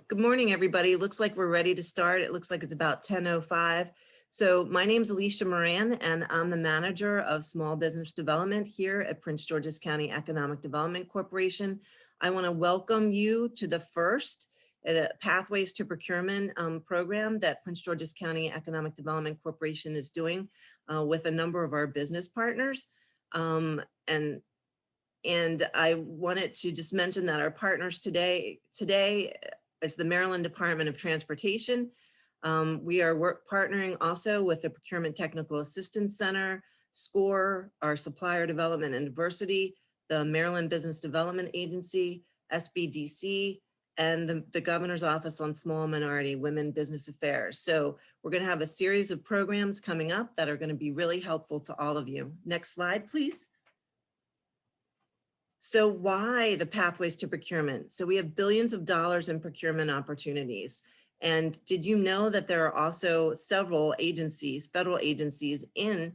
Good morning, everybody. Looks like we're ready to start. It looks like it's about 10:05. So my name's Alicia Moran, and I'm the manager of small business development here at Prince George's County Economic Development Corporation. I want to welcome you to the first Pathways to Procurement program that Prince George's County Economic Development Corporation is doing with a number of our business partners. And I wanted to just mention that our partners today is the Maryland Department of Transportation. We are partnering also with the Procurement Technical Assistance Center, SCORE, our Supplier Development and Diversity, the Maryland Business Development Agency, SBDC, and the Governor's Office on Small Minority Women Business Affairs. So we're going to have a series of programs coming up that are going to be really helpful to all of you. Next slide, please. So why the Pathways to Procurement? So we have billions of dollars in procurement opportunities. And did you know that there are also several agencies, federal agencies in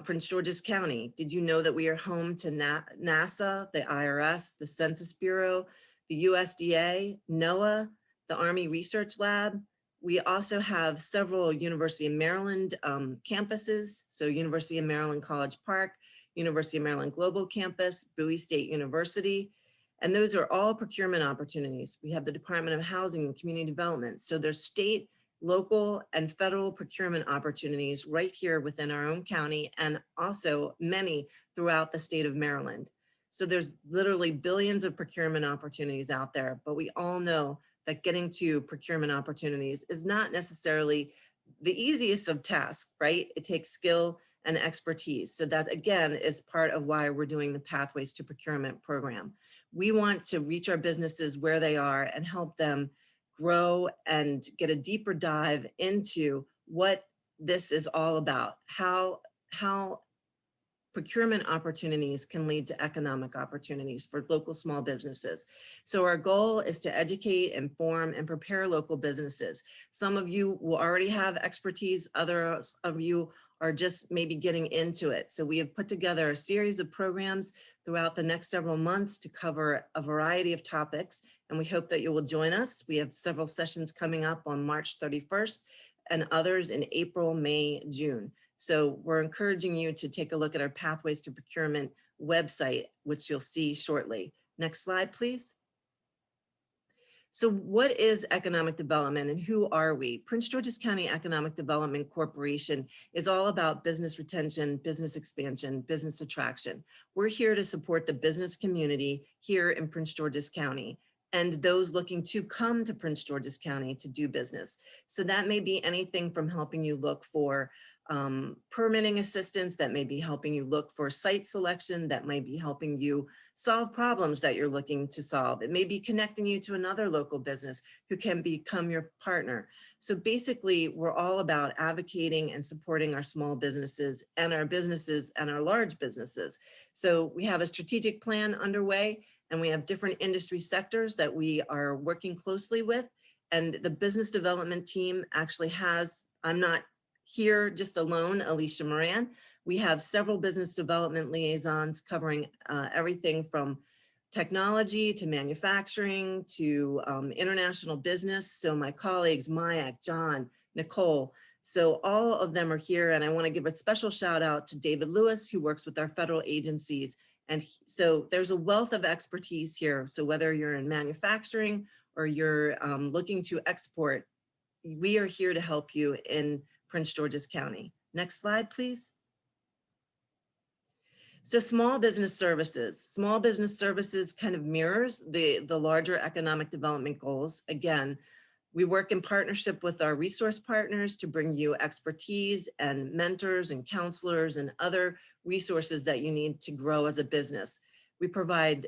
Prince George's County? Did you know that we are home to NASA, the IRS, the Census Bureau, the USDA, NOAA, the Army Research Lab? We also have several University of Maryland campuses. So University of Maryland College Park, University of Maryland Global Campus, Bowie State University, and those are all procurement opportunities. We have the Department of Housing and Community Development. So there's state, local, and federal procurement opportunities right here within our own county, and also many throughout the state of Maryland. So there's literally billions of procurement opportunities out there, but we all know that getting to procurement opportunities is not necessarily the easiest of tasks, right? It takes skill and expertise. So that again is part of why we're doing the Pathways to Procurement program. We want to reach our businesses where they are and help them grow and get a deeper dive into what this is all about, how procurement opportunities can lead to economic opportunities for local small businesses. So our goal is to educate, inform, and prepare local businesses. Some of you will already have expertise, others of you are just maybe getting into it. So we have put together a series of programs throughout the next several months to cover a variety of topics, and we hope that you will join us. We have several sessions coming up on March 31st and others in April, May, June. So we're encouraging you to take a look at our Pathways to Procurement website, which you'll see shortly. Next slide, please. So what is economic development and who are we? Prince George's County Economic Development Corporation is all about business retention, business expansion, business attraction. We're here to support the business community here in Prince George's County and those looking to come to Prince George's County to do business. So that may be anything from helping you look for permitting assistance, that may be helping you look for site selection, that might be helping you solve problems that you're looking to solve. It may be connecting you to another local business who can become your partner. So basically, we're all about advocating and supporting our small businesses and our large businesses. So we have a strategic plan underway, and we have different industry sectors that we are working closely with. And the business development team actually has, I'm not here just alone, Alicia Moran. We have several business development liaisons covering everything from technology to manufacturing to international business. So my colleagues, Maya, John, Nicole, so all of them are here. And I want to give a special shout out to David Lewis, who works with our federal agencies. And so there's a wealth of expertise here. So whether you're in manufacturing or you're looking to export, we are here to help you in Prince George's County. Next slide, please. So small business services kind of mirrors the larger economic development goals. Again, we work in partnership with our resource partners to bring you expertise and mentors and counselors and other resources that you need to grow as a business. We provide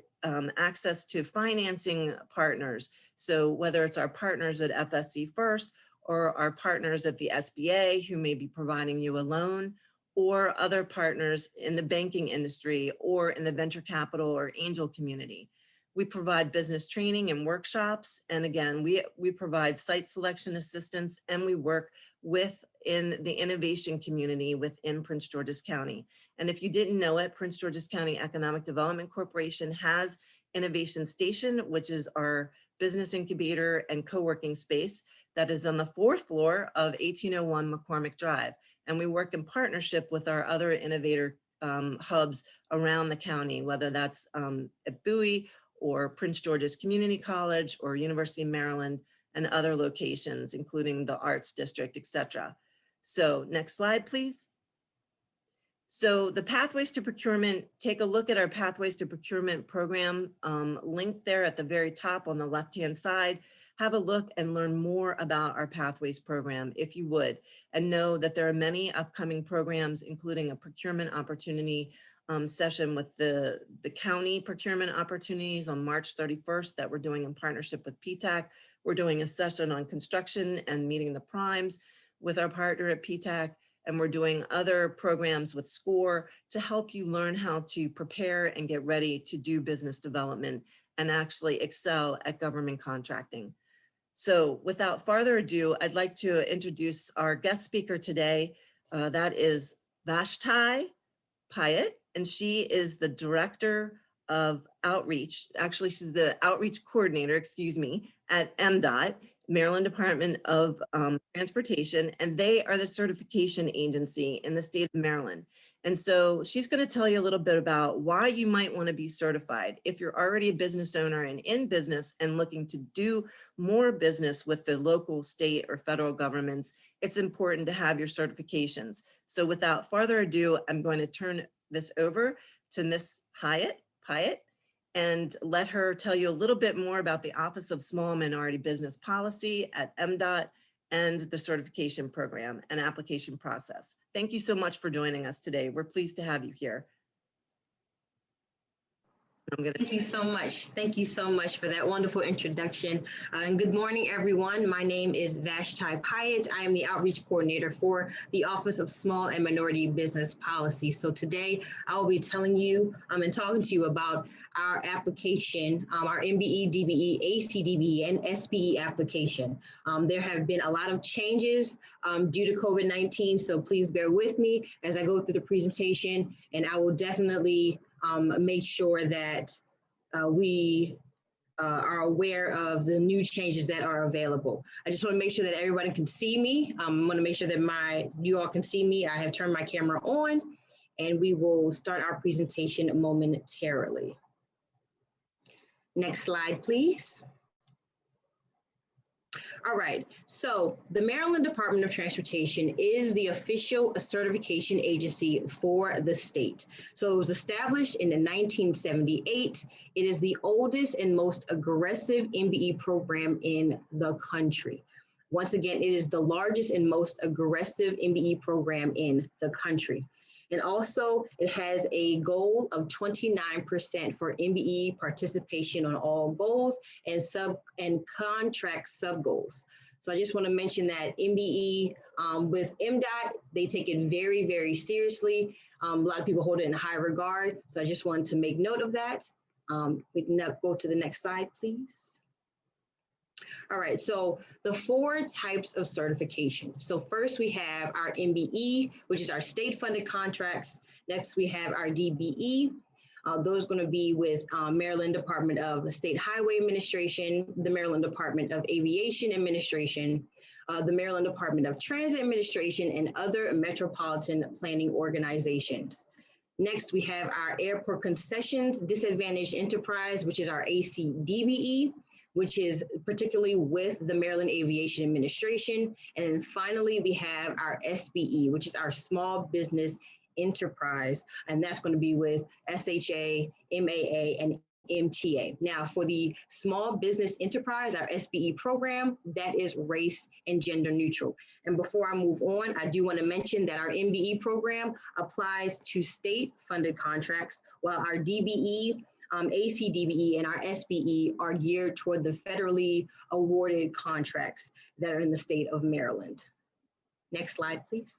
access to financing partners. So whether it's our partners at FSC First or our partners at the SBA who may be providing you a loan, or other partners in the banking industry or in the venture capital or angel community. We provide business training and workshops. And again, we provide site selection assistance, and we work within the innovation community within Prince George's County. And if you didn't know it, Prince George's County Economic Development Corporation has Innovation Station, which is our business incubator and co-working space that is on the 4th floor of 1801 McCormick Drive. And we work in partnership with our other innovator hubs around the county, whether that's at Bowie or Prince George's Community College or University of Maryland and other locations, including the Arts District, etc. So next slide, please. So the Pathways to Procurement, take a look at our Pathways to Procurement program linked there at the very top on the left-hand side. Have a look and learn more about our Pathways program, if you would, and know that there are many upcoming programs, including a procurement opportunity session with the county procurement opportunities on March 31st that we're doing in partnership with PTAC. We're doing a session on construction and meeting the primes with our partner at PTAC. And we're doing other programs with SCORE to help you learn how to prepare and get ready to do business development and actually excel at government contracting. So without further ado, I'd like to introduce our guest speaker today. That is Vashti Pyatt, and she is the Director of Outreach. Actually, she's the Outreach Coordinator, excuse me, at MDOT, Maryland Department of Transportation, and they are the certification agency in the state of Maryland. And so she's going to tell you a little bit about why you might want to be certified. If you're already a business owner and in business and looking to do more business with the local, state, or federal governments, it's important to have your certifications. So without further ado, I'm going to turn this over to Ms. Pyatt and let her tell you a little bit more about the Office of Small and Minority Business Policy at MDOT and the certification program and application process. Thank you so much for joining us today. We're pleased to have you here. Thank you so much. Thank you so much for that wonderful introduction. And good morning, everyone. My name is Vashti Pyatt. I am the Outreach Coordinator for the Office of Small and Minority Business Policy. So today I will be telling you and talking to you about our application, our MBE, DBE, ACDBE, and SBE application. There have been a lot of changes due to COVID-19, so please bear with me as I go through the presentation, and I will definitely make sure that we are aware of the new changes that are available. I just want to make sure that everybody can see me. I want to make sure that you all can see me. I have turned my camera on, and we will start our presentation momentarily. Next slide, please. All right, so the Maryland Department of Transportation is the official certification agency for the state. So it was established in 1978. It is the oldest and most aggressive MBE program in the country. Once again, it is the largest and most aggressive MBE program in the country. And also, it has a goal of 29% for MBE participation on all goals and contract sub-goals. So I just want to mention that MBE with MDOT, they take it very, very seriously. A lot of people hold it in high regard. So I just wanted to make note of that. We can now go to the next slide, please. All right, so the 4 types of certification. So first we have our MBE, which is our state funded contracts. Next we have our DBE. Those are going to be with Maryland Department of State Highway Administration, the Maryland Department of Aviation Administration, the Maryland Department of Transit Administration, and other metropolitan planning organizations. Next, we have our Airport Concessions Disadvantaged Enterprise, which is our ACDBE, which is particularly with the Maryland Aviation Administration. And then finally, we have our SBE, which is our Small Business Enterprise, and that's going to be with SHA, MAA, and MTA. Now, for the Small Business Enterprise, our SBE program, that is race and gender neutral. And before I move on, I do want to mention that our MBE program applies to state-funded contracts, while our DBE, ACDBE, and our SBE are geared toward the federally awarded contracts that are in the state of Maryland. Next slide, please.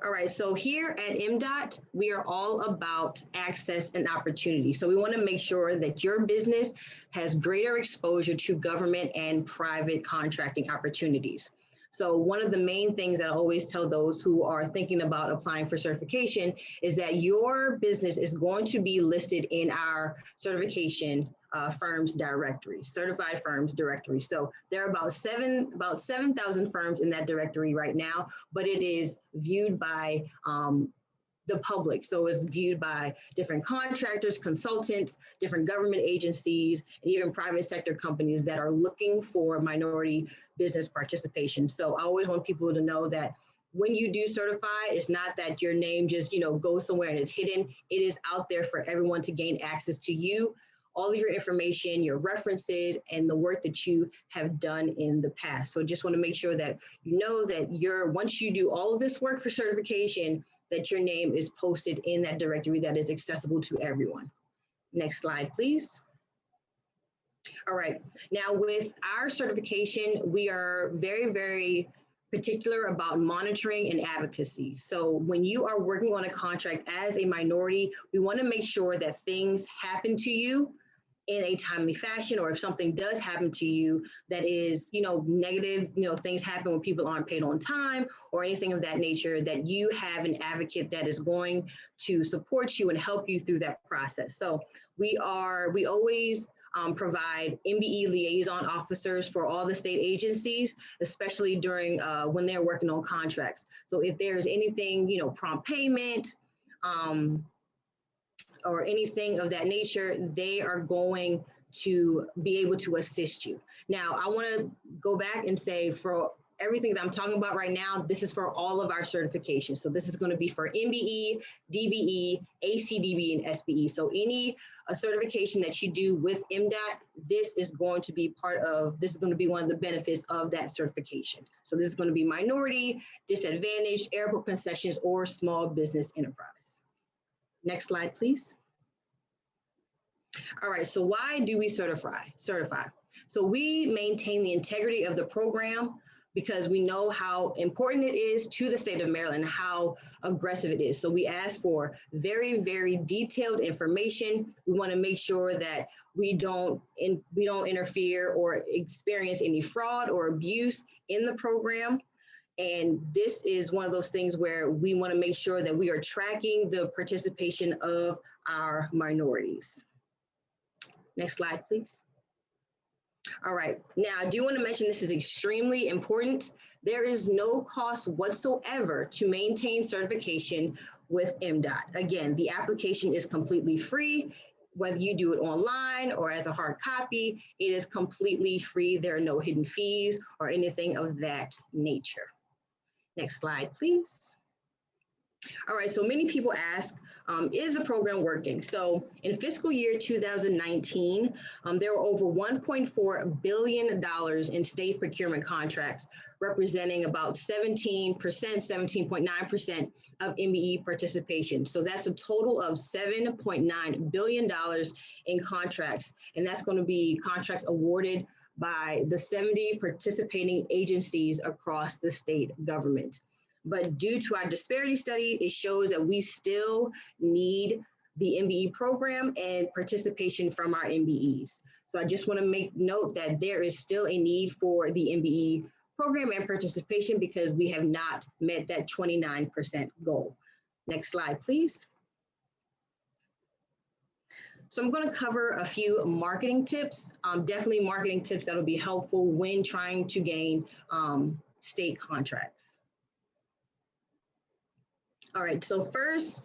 All right, so here at MDOT, we are all about access and opportunity. So we want to make sure that your business has greater exposure to government and private contracting opportunities. So one of the main things that I always tell those who are thinking about applying for certification is that your business is going to be listed in our certification firms directory, certified firms directory. So there are about 7,000 firms in that directory right now, but it is viewed by the public. So it's viewed by different contractors, consultants, different government agencies, and even private sector companies that are looking for minority business participation. So I always want people to know that when you do certify, it's not that your name just, goes somewhere and it's hidden. It is out there for everyone to gain access to you, all of your information, your references, and the work that you have done in the past. So just want to make sure that you know that once you do all of this work for certification, that your name is posted in that directory that is accessible to everyone. Next slide, please. All right, now with our certification, we are very, very particular about monitoring and advocacy. So when you are working on a contract as a minority, we want to make sure that things happen to you in a timely fashion, or if something does happen to you that is, negative, things happen when people aren't paid on time or anything of that nature, that you have an advocate that is going to support you and help you through that process. So we always provide MBE liaison officers for all the state agencies, especially during when they're working on contracts. So if there's anything, prompt payment, or anything of that nature, they are going to be able to assist you. Now, I want to go back and say for everything that I'm talking about right now, this is for all of our certifications. So this is going to be for MBE, DBE, ACDBE, and SBE. So any certification that you do with MDOT, this is going to be one of the benefits of that certification. So this is going to be minority, disadvantaged, airport concessions, or small business enterprise. Next slide, please. All right, so why do we certify? So we maintain the integrity of the program because we know how important it is to the state of Maryland, how aggressive it is. So we ask for very, very detailed information. We want to make sure that we don't interfere or experience any fraud or abuse in the program. And this is one of those things where we want to make sure that we are tracking the participation of our minorities. Next slide, please. All right, now I do want to mention this is extremely important. There is no cost whatsoever to maintain certification with MDOT. Again, the application is completely free. Whether you do it online or as a hard copy, it is completely free. There are no hidden fees or anything of that nature. Next slide, please. All right, so many people ask, is the program working? So in fiscal year 2019, there were over $1.4 billion in state procurement contracts, representing about 17.9% of MBE participation. So that's a total of $7.9 billion in contracts, and that's going to be contracts awarded by the 70 participating agencies across the state government. But due to our disparity study, it shows that we still need the MBE program and participation from our MBEs. So I just want to make note that there is still a need for the MBE program and participation because we have not met that 29% goal. Next slide, please. So I'm going to cover a few marketing tips, definitely marketing tips that will be helpful when trying to gain state contracts. All right, so first,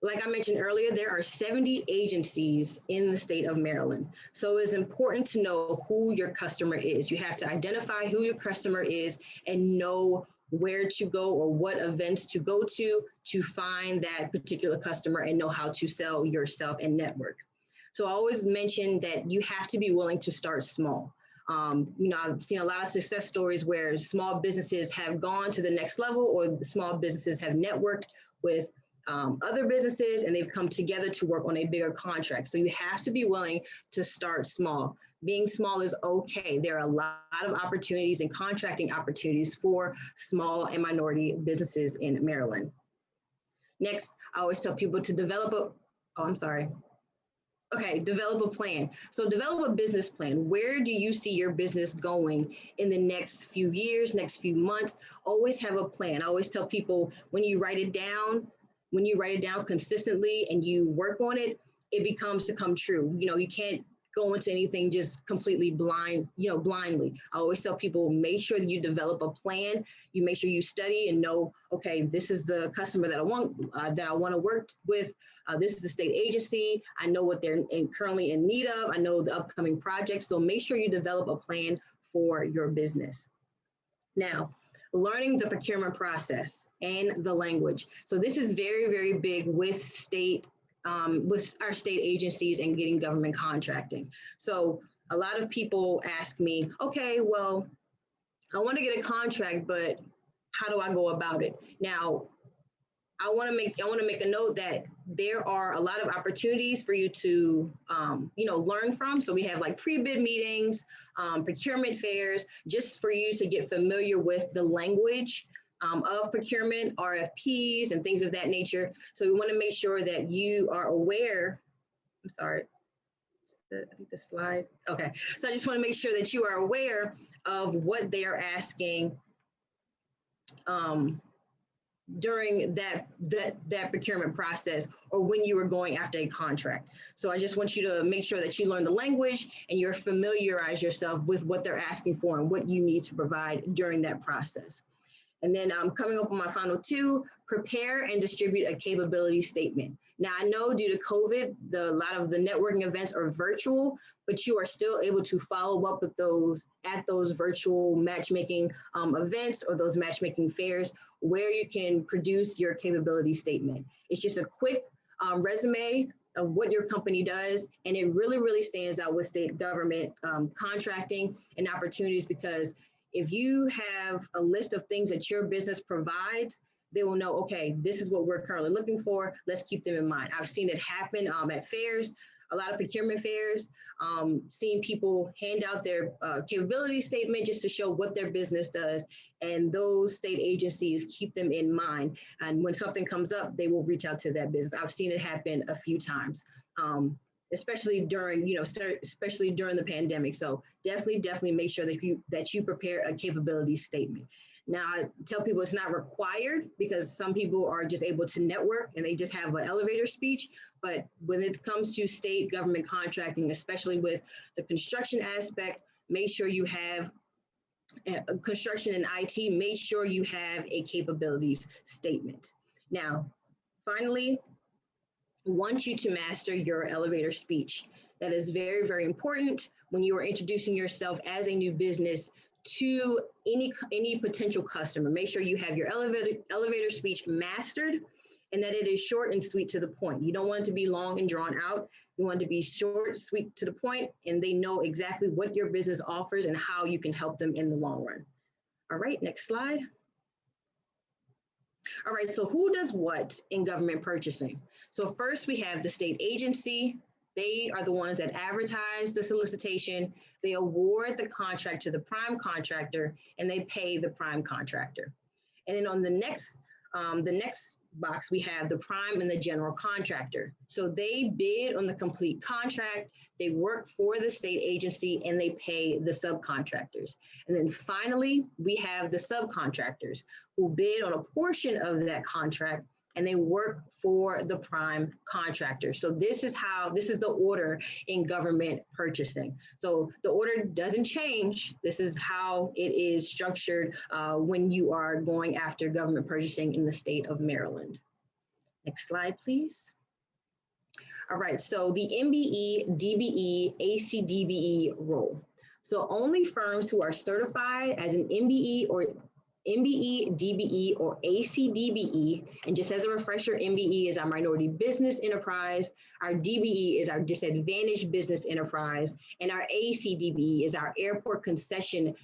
like I mentioned earlier, there are 70 agencies in the state of Maryland. So it's important to know who your customer is. You have to identify who your customer is and know where to go or what events to go to find that particular customer and know how to sell yourself and network. So I always mention that you have to be willing to start small. I've seen a lot of success stories where small businesses have gone to the next level, or the small businesses have networked with other businesses and they've come together to work on a bigger contract. So you have to be willing to start small. Being small is okay. There are a lot of opportunities and contracting opportunities for small and minority businesses in Maryland. Next, I always tell people to develop Okay, develop a plan. So develop a business plan. Where do you see your business going in the next few years, next few months? Always have a plan. I always tell people when you write it down consistently and you work on it, it becomes to come true. You know, you can't go into anything just completely blindly. I always tell people, make sure that you develop a plan. You make sure you study and know, okay, this is the customer that I want to work with. This is the state agency. I know what they're currently in need of. I know the upcoming projects. So make sure you develop a plan for your business. Now, learning the procurement process and the language. So this is very, very big with our state agencies and getting government contracting. So a lot of people ask me, okay, well, I want to get a contract, but how do I go about it? Now, I want to make a note that there are a lot of opportunities for you to, learn from. So we have like pre-bid meetings, procurement fairs, just for you to get familiar with the language of procurement, RFPs, and things of that nature. So we want to make sure that you are aware. I'm sorry, I think the slide. Okay, so I just want to make sure that you are aware of what they are asking during that procurement process, or when you were going after a contract. So I just want you to make sure that you learn the language and you're familiarize yourself with what they're asking for and what you need to provide during that process. And then coming up on my final two, prepare and distribute a capability statement. Now, I know due to COVID, a lot of the networking events are virtual, but you are still able to follow up with those at those virtual matchmaking events or those matchmaking fairs where you can produce your capability statement. It's just a quick resume of what your company does, and it really, really stands out with state government contracting and opportunities, because if you have a list of things that your business provides, they will know, okay, this is what we're currently looking for. Let's keep them in mind. I've seen it happen at fairs, a lot of procurement fairs, seeing people hand out their capability statement just to show what their business does. And those state agencies keep them in mind. And when something comes up, they will reach out to that business. I've seen it happen a few times. Especially during the pandemic. So definitely make sure that you prepare a capability statement. Now, I tell people it's not required because some people are just able to network and they just have an elevator speech. But when it comes to state government contracting, especially with the construction aspect, make sure you have construction and IT, make sure you have a capabilities statement. Now, finally, want you to master your elevator speech. That is very, very important when you are introducing yourself as a new business to any potential customer. Make sure you have your elevator speech mastered and that it is short and sweet to the point. You don't want it to be long and drawn out. You want it to be short, sweet to the point, and they know exactly what your business offers and how you can help them in the long run. All right, next slide. All right, so who does what in government purchasing? So first we have the state agency. They are the ones that advertise the solicitation. They award the contract to the prime contractor and they pay the prime contractor. And then on the next box, we have the prime and the general contractor. So they bid on the complete contract, they work for the state agency, and they pay the subcontractors. And then finally, we have the subcontractors who bid on a portion of that contract and they work for the prime contractor. So this is the order in government purchasing. So the order doesn't change. This is how it is structured when you are going after government purchasing in the state of Maryland. Next slide, please. All right, so the MBE, DBE, ACDBE role. So only firms who are certified as an MBE or MBE, DBE, or ACDBE, and just as a refresher, MBE is our minority business enterprise, our DBE is our disadvantaged business enterprise, and our ACDBE is our airport concession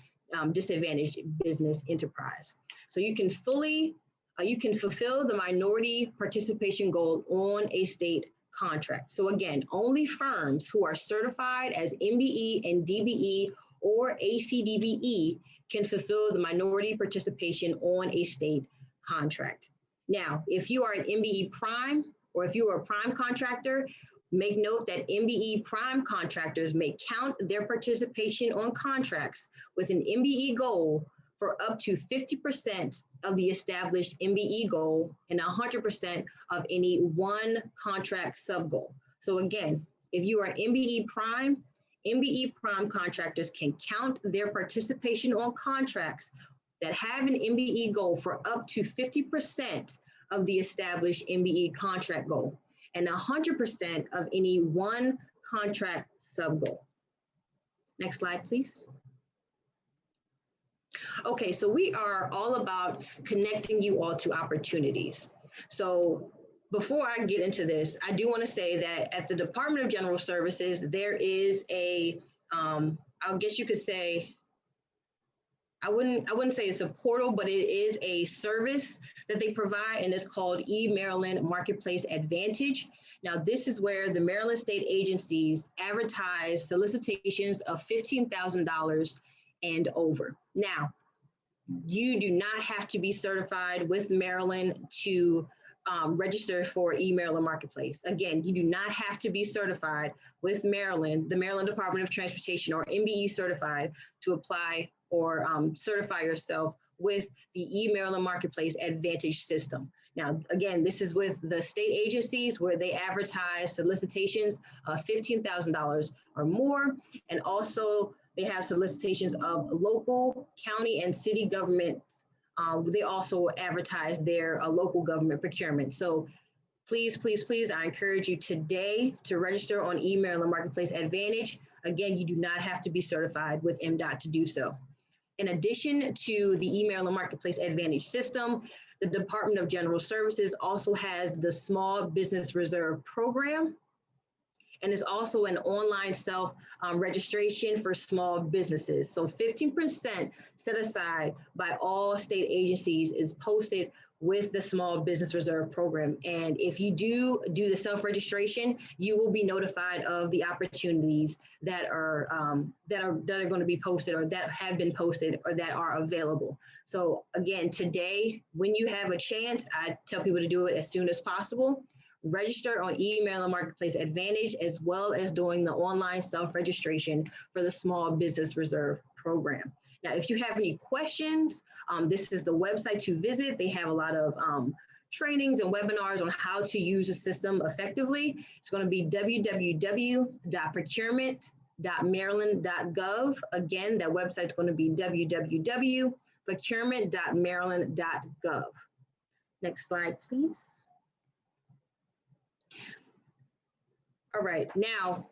disadvantaged business enterprise. So you can fulfill the minority participation goal on a state contract. So again, only firms who are certified as MBE and DBE or ACDBE can fulfill the minority participation on a state contract. Now, if you are an MBE prime or if you are a prime contractor, Make note that MBE prime contractors may count their participation on contracts with an MBE goal for up to 50% of the established MBE goal and 100% of any one contract sub-goal. So again, if you are MBE prime contractors can count their participation on contracts that have an MBE goal for up to 50% of the established MBE contract goal and 100% of any one contract sub-goal. Next slide, please. Okay, so we are all about connecting you all to opportunities. So before I get into this, I do want to say that at the Department of General Services, there is a, I guess you could say, I wouldn't say it's a portal, but it is a service that they provide, and it's called eMaryland Marketplace Advantage. Now, this is where the Maryland state agencies advertise solicitations of $15,000 and over. Now, you do not have to be certified with Maryland to register for eMaryland Marketplace. Again, you do not have to be certified with Maryland, the Maryland Department of Transportation, or MBE certified to apply or certify yourself with the eMaryland Marketplace Advantage system. Now, again, this is with the state agencies where they advertise solicitations of $15,000 or more, and also they have solicitations of local, county, and city governments. They also advertise their local government procurement. So please, please, please, I encourage you today to register on eMaryland Marketplace Advantage. Again, you do not have to be certified with MDOT to do so. In addition to the eMaryland Marketplace Advantage system, the Department of General Services also has the Small Business Reserve Program, and it's also an online self-registration for small businesses. So 15% set aside by all state agencies is posted with the Small Business Reserve Program. And if you do the self-registration, you will be notified of the opportunities that are going to be posted, or that have been posted, or that are available. So again, today, when you have a chance, I tell people to do it as soon as possible. Register on eMaryland Marketplace Advantage, as well as doing the online self-registration for the Small Business Reserve Program. Now, if you have any questions, this is the website to visit. They have a lot of trainings and webinars on how to use the system effectively. It's going to be www.procurement.maryland.gov. Again, that website is going to be www.procurement.maryland.gov. Next slide, please. All right, now,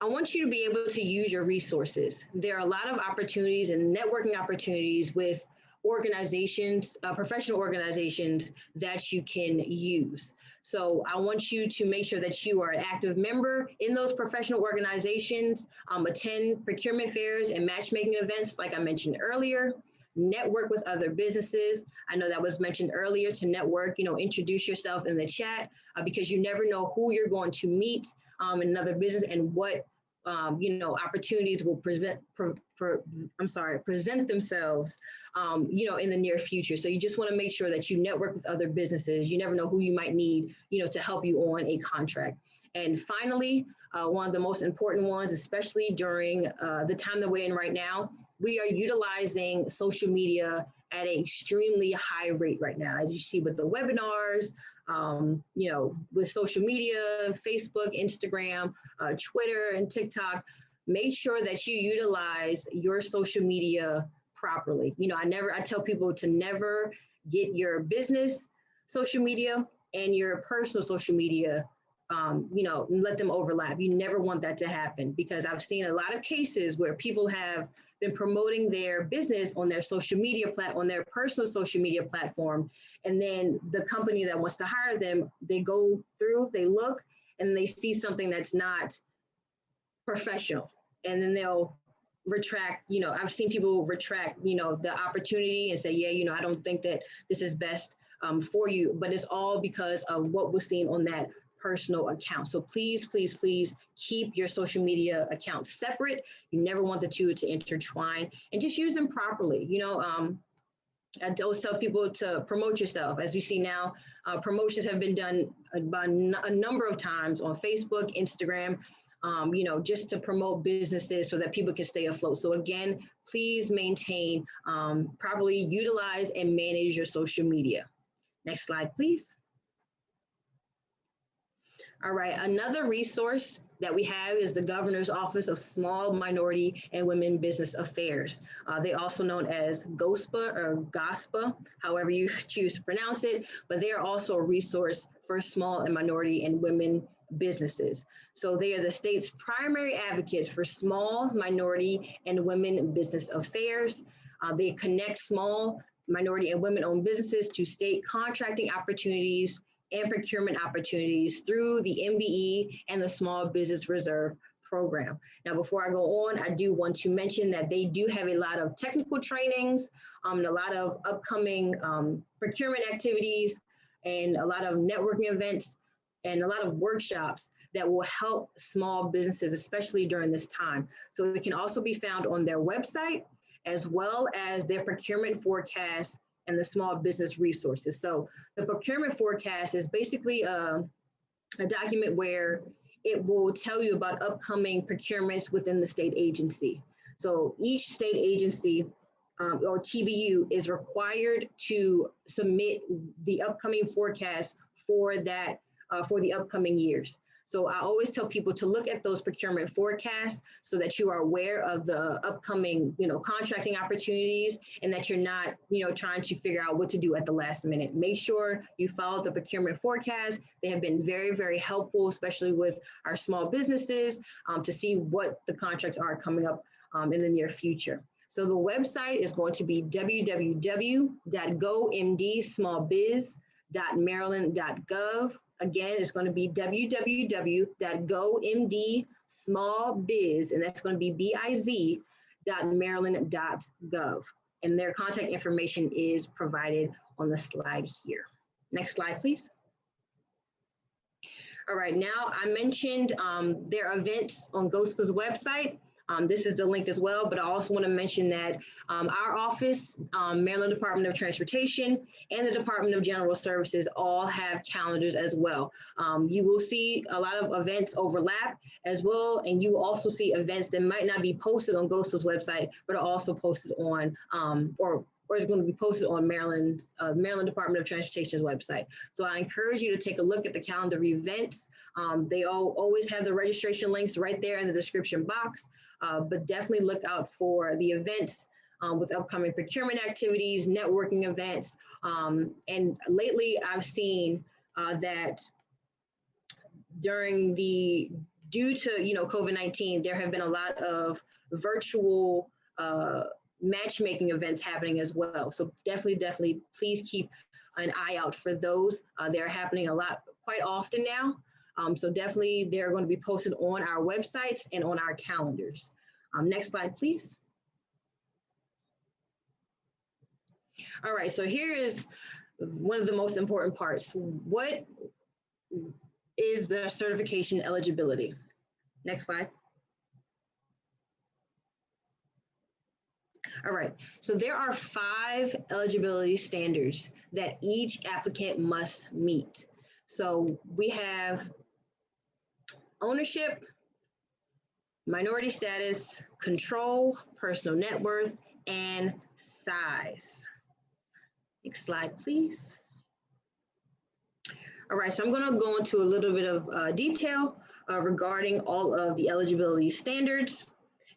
I want you to be able to use your resources. There are a lot of opportunities and networking opportunities with organizations, professional organizations that you can use. So I want you to make sure that you are an active member in those professional organizations, attend procurement fairs and matchmaking events like I mentioned earlier, network with other businesses. I know that was mentioned earlier, to network, introduce yourself in the chat, because you never know who you're going to meet in another business and what opportunities will present themselves, in the near future. So you just want to make sure that you network with other businesses. You never know who you might need, to help you on a contract. And finally, one of the most important ones, especially during the time that we're in right now, we are utilizing social media at an extremely high rate right now, as you see with the webinars, with social media, Facebook, Instagram, Twitter, and TikTok. Make sure that you utilize your social media properly. I tell people to never get your business social media and your personal social media, let them overlap. You never want that to happen, because I've seen a lot of cases where people have been promoting their business on their social media on their personal social media platform. And then the company that wants to hire them, they go through, they look, and they see something that's not professional. And then they'll retract, I've seen people retract, the opportunity and say, yeah, I don't think that this is best for you, but it's all because of what was seen on that personal account. So please, please, please keep your social media accounts separate. You never want the two to intertwine, and just use them properly. I always tell people to promote yourself. As we see now, promotions have been done a number of times on Facebook, Instagram, just to promote businesses so that people can stay afloat. So again, please maintain, properly utilize and manage your social media. Next slide, please. All right, another resource that we have is the Governor's Office of Small, Minority, and Women Business Affairs. They also known as GOSPA or GOSPA, however you choose to pronounce it, but they are also a resource for small and minority and women businesses. So they are the state's primary advocates for small, minority, and women business affairs. They connect small, minority, and women-owned businesses to state contracting opportunities and procurement opportunities through the MBE and the Small Business Reserve program. Now, before I go on, I do want to mention that they do have a lot of technical trainings, and a lot of upcoming procurement activities, and a lot of networking events, and a lot of workshops that will help small businesses, especially during this time. So it can also be found on their website, as well as their procurement forecast and the small business resources. So the procurement forecast is basically a document where it will tell you about upcoming procurements within the state agency. So each state agency or TBU is required to submit the upcoming forecast for that, for the upcoming years. So I always tell people to look at those procurement forecasts so that you are aware of the upcoming, contracting opportunities, and that you're not, trying to figure out what to do at the last minute. Make sure you follow the procurement forecast. They have been very, very helpful, especially with our small businesses, to see what the contracts are coming up in the near future. So the website is going to be www.gomdsmallbiz.maryland.gov. Again, it's going to be www.gomdsmallbiz, and that's going to be biz.maryland.gov. And their contact information is provided on the slide here. Next slide, please. All right, now I mentioned their events on GOSPA's website. This is the link as well, but I also want to mention that our office, Maryland Department of Transportation, and the Department of General Services all have calendars as well. You will see a lot of events overlap as well, and you will also see events that might not be posted on GOSPA's website, but are also posted on, or is going to be posted on Maryland Department of Transportation's website. So I encourage you to take a look at the calendar of events. They always have the registration links right there in the description box, but definitely look out for the events with upcoming procurement activities, networking events. And lately I've seen that due to COVID-19, there have been a lot of virtual matchmaking events happening as well. So definitely please keep an eye out for those. They're happening quite often now. So definitely they're going to be posted on our websites and on our calendars. Next slide, please. All right, so here is one of the most important parts. What is the certification eligibility? Next slide. All right, so there are 5 eligibility standards that each applicant must meet. So we have ownership, minority status, control, personal net worth, and size. Next slide, please. All right, so I'm going to go into a little bit of detail regarding all of the eligibility standards.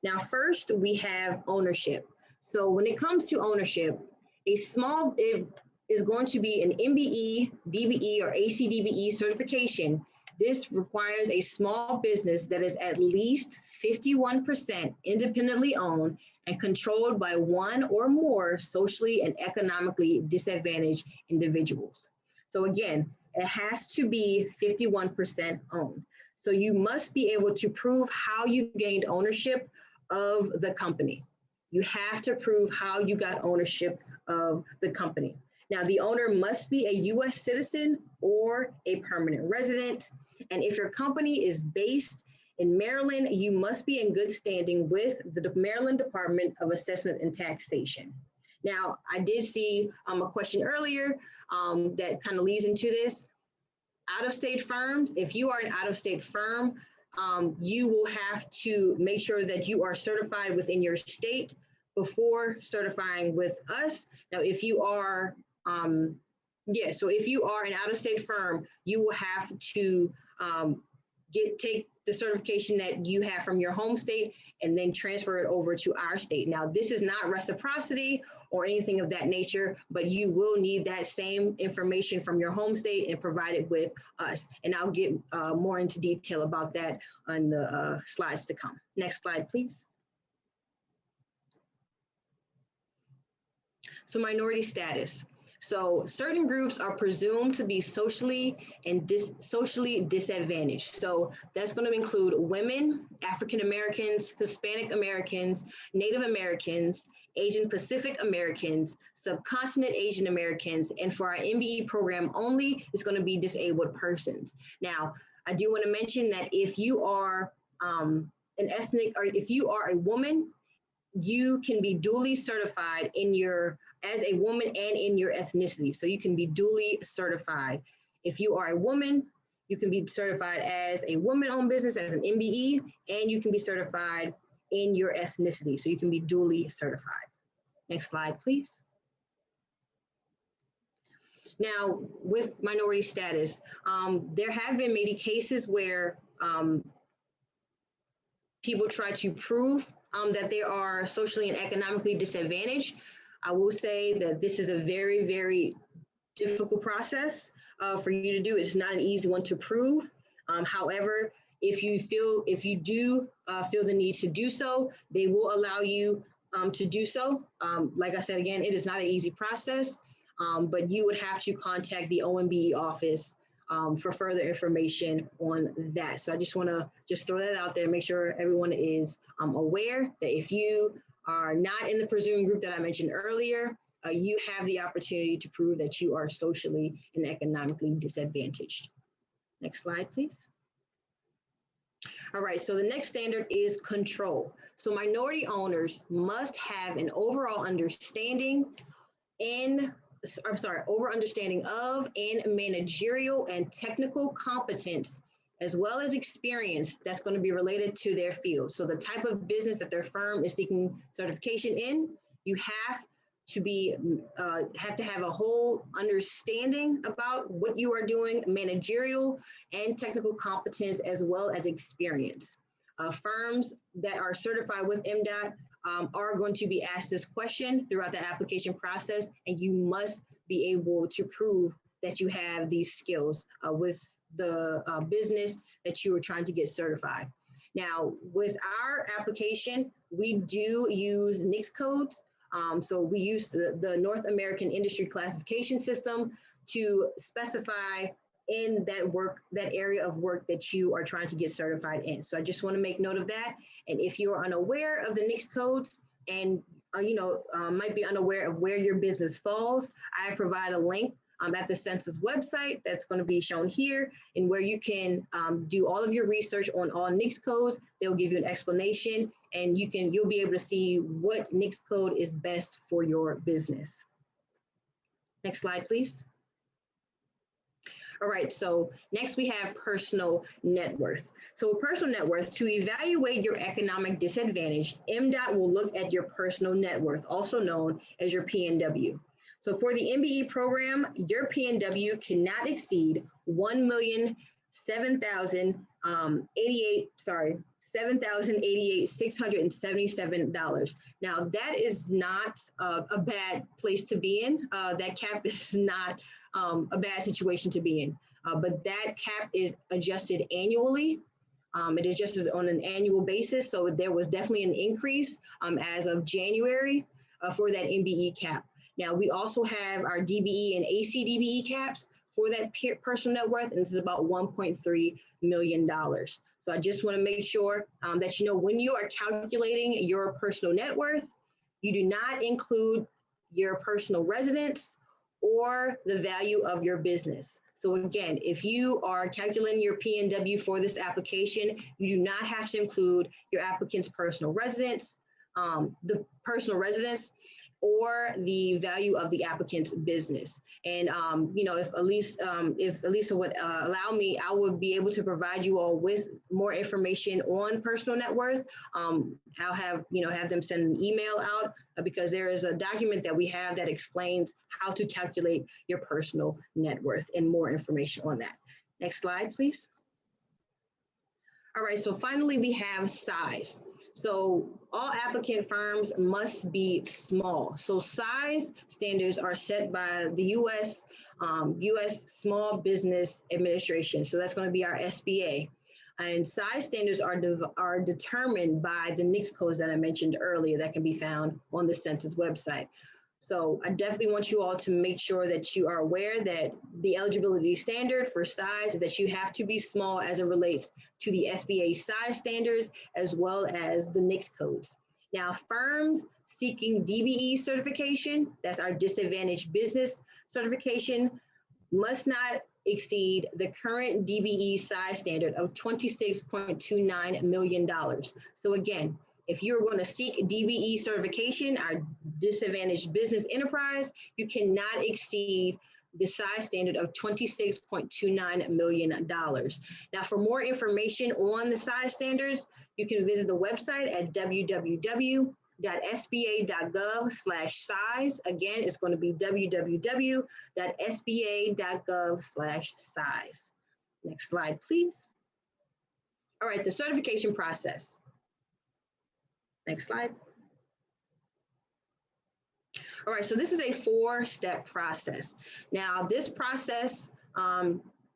Now, first, we have ownership. So when it comes to ownership, it is going to be an MBE, DBE, or ACDBE certification. This requires a small business that is at least 51% independently owned and controlled by one or more socially and economically disadvantaged individuals. So again, it has to be 51% owned. So you must be able to prove how you gained ownership of the company. You have to prove how you got ownership of the company. Now, the owner must be a U.S. citizen or a permanent resident. And if your company is based in Maryland, you must be in good standing with the Maryland Department of Assessment and Taxation. Now, I did see a question earlier that kind of leads into this. out-of-state firms, if you are an out-of-state firm, you will have to make sure that you are certified within your state before certifying with us. Now, if you are, so if you are an out-of-state firm, you will have to take the certification that you have from your home state and then transfer it over to our state. Now, this is not reciprocity or anything of that nature, but you will need that same information from your home state and provide it with us. And I'll get more into detail about that on the slides to come. Next slide, please. So minority status. So certain groups are presumed to be socially disadvantaged. So that's going to include women, African Americans, Hispanic Americans, Native Americans, Asian Pacific Americans, subcontinent Asian Americans, and for our MBE program only, it's going to be disabled persons. Now, I do want to mention that if you are an ethnic, or if you are a woman, you can be duly certified as a woman and in your ethnicity. So you can be duly certified. If you are a woman, you can be certified as a woman-owned business, as an MBE, and you can be certified in your ethnicity. So you can be duly certified. Next slide, please. Now, with minority status, there have been many cases where people try to prove that they are socially and economically disadvantaged. I will say that this is a very, very difficult process for you to do. It's not an easy one to prove. However, if you do feel the need to do so, they will allow you to do so. Like I said, again, it is not an easy process, but you would have to contact the MBE office for further information on that. So I just want to throw that out there and make sure everyone is aware that if you are not in the presumed group that I mentioned earlier, you have the opportunity to prove that you are socially and economically disadvantaged. Next slide, please. All right, so the next standard is control. So minority owners must have an overall understanding of and managerial and technical competence, as well as experience that's going to be related to their field. So the type of business that their firm is seeking certification in, you have to have a whole understanding about what you are doing, managerial and technical competence, as well as experience. Firms that are certified with MDOT are going to be asked this question throughout the application process, and you must be able to prove that you have these skills with the business that you are trying to get certified. Now, with our application, we do use NAICS codes. So we use the North American Industry Classification System to specify in that area of work that you are trying to get certified in. So I just want to make note of that. And if you are unaware of the NAICS codes and might be unaware of where your business falls, I provide a link at the census website that's going to be shown here, and where you can do all of your research on all NAICS codes. They'll give you an explanation, and you'll be able to see what NAICS code is best for your business. Next slide, please. All right, so next we have personal net worth. So with personal net worth, to evaluate your economic disadvantage, MDOT will look at your personal net worth, also known as your PNW. So for the MBE program, your PNW cannot exceed $7,088,677. Now that is not a bad place to be in. That cap is not a bad situation to be in, but that cap is adjusted annually. It is adjusted on an annual basis. So there was definitely an increase as of January for that MBE cap. Now, we also have our DBE and ACDBE caps for that personal net worth, and this is about $1.3 million. So I just want to make sure that when you are calculating your personal net worth, you do not include your personal residence or the value of your business. So again, if you are calculating your PNW for this application, you do not have to include your applicant's personal residence, or the value of the applicant's business. And you know, if Elisa would allow me, I would be able to provide you all with more information on personal net worth. I'll have them send an email out because there is a document that we have that explains how to calculate your personal net worth and more information on that. Next slide, please. All right, so finally we have size. So all applicant firms must be small. So size standards are set by the U.S. Small Business Administration. So that's going to be our SBA. And size standards are determined by the NAICS codes that I mentioned earlier that can be found on the Census website. So I definitely want you all to make sure that you are aware that the eligibility standard for size is that you have to be small as it relates to the SBA size standards as well as the NAICS codes. Now, firms seeking DBE certification, that's our disadvantaged business certification, must not exceed the current DBE size standard of $26.29 million. So again, if you're going to seek DBE certification, our disadvantaged business enterprise, you cannot exceed the size standard of $26.29 million. Now, for more information on the size standards, you can visit the website at www.sba.gov/size. Again, it's going to be www.sba.gov/size. Next slide, please. All right, the certification process. Next slide. All right, so this is a 4-step process. Now, this process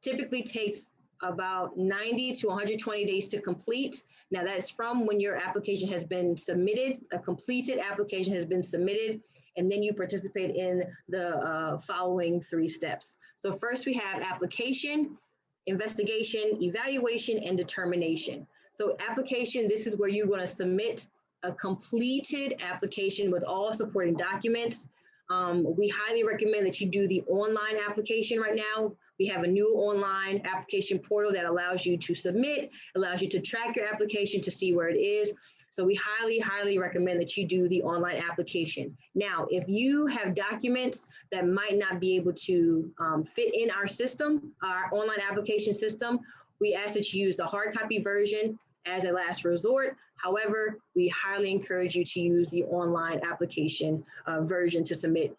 typically takes about 90 to 120 days to complete. Now, that is from when your application has been submitted, a completed application has been submitted, and then you participate in the following 3 steps. So first we have application, investigation, evaluation, and determination. So application, this is where you're going to submit a completed application with all supporting documents. We highly recommend that you do the online application right now. We have a new online application portal that allows you to submit, allows you to track your application to see where it is. So we highly, highly recommend that you do the online application. Now, if you have documents that might not be able to fit in our system, our online application system, we ask that you use the hard copy version as a last resort. However, we highly encourage you to use the online application version to submit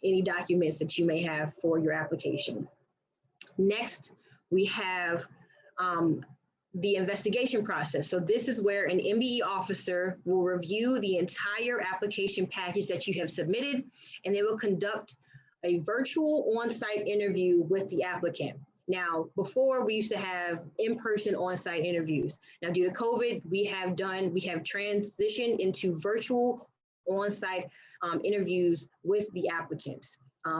any documents that you may have for your application. Next, we have the investigation process. So this is where an MBE officer will review the entire application package that you have submitted, and they will conduct a virtual on-site interview with the applicant. Now, before we used to have in-person on-site interviews. Now, due to COVID, we have transitioned into virtual on-site interviews with the applicants.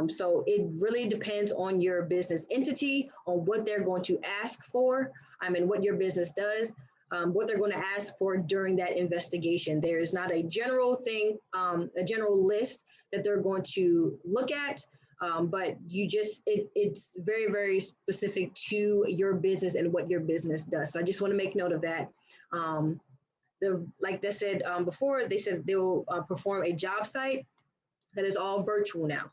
So it really depends on your business entity, on what they're going to ask for, and what your business does, what they're going to ask for during that investigation. There's not a general thing, a general list that they're going to look at. But it's very, very specific to your business and what your business does. So I just want to make note of that. Like they said before, they said they will perform a job site that is all virtual now.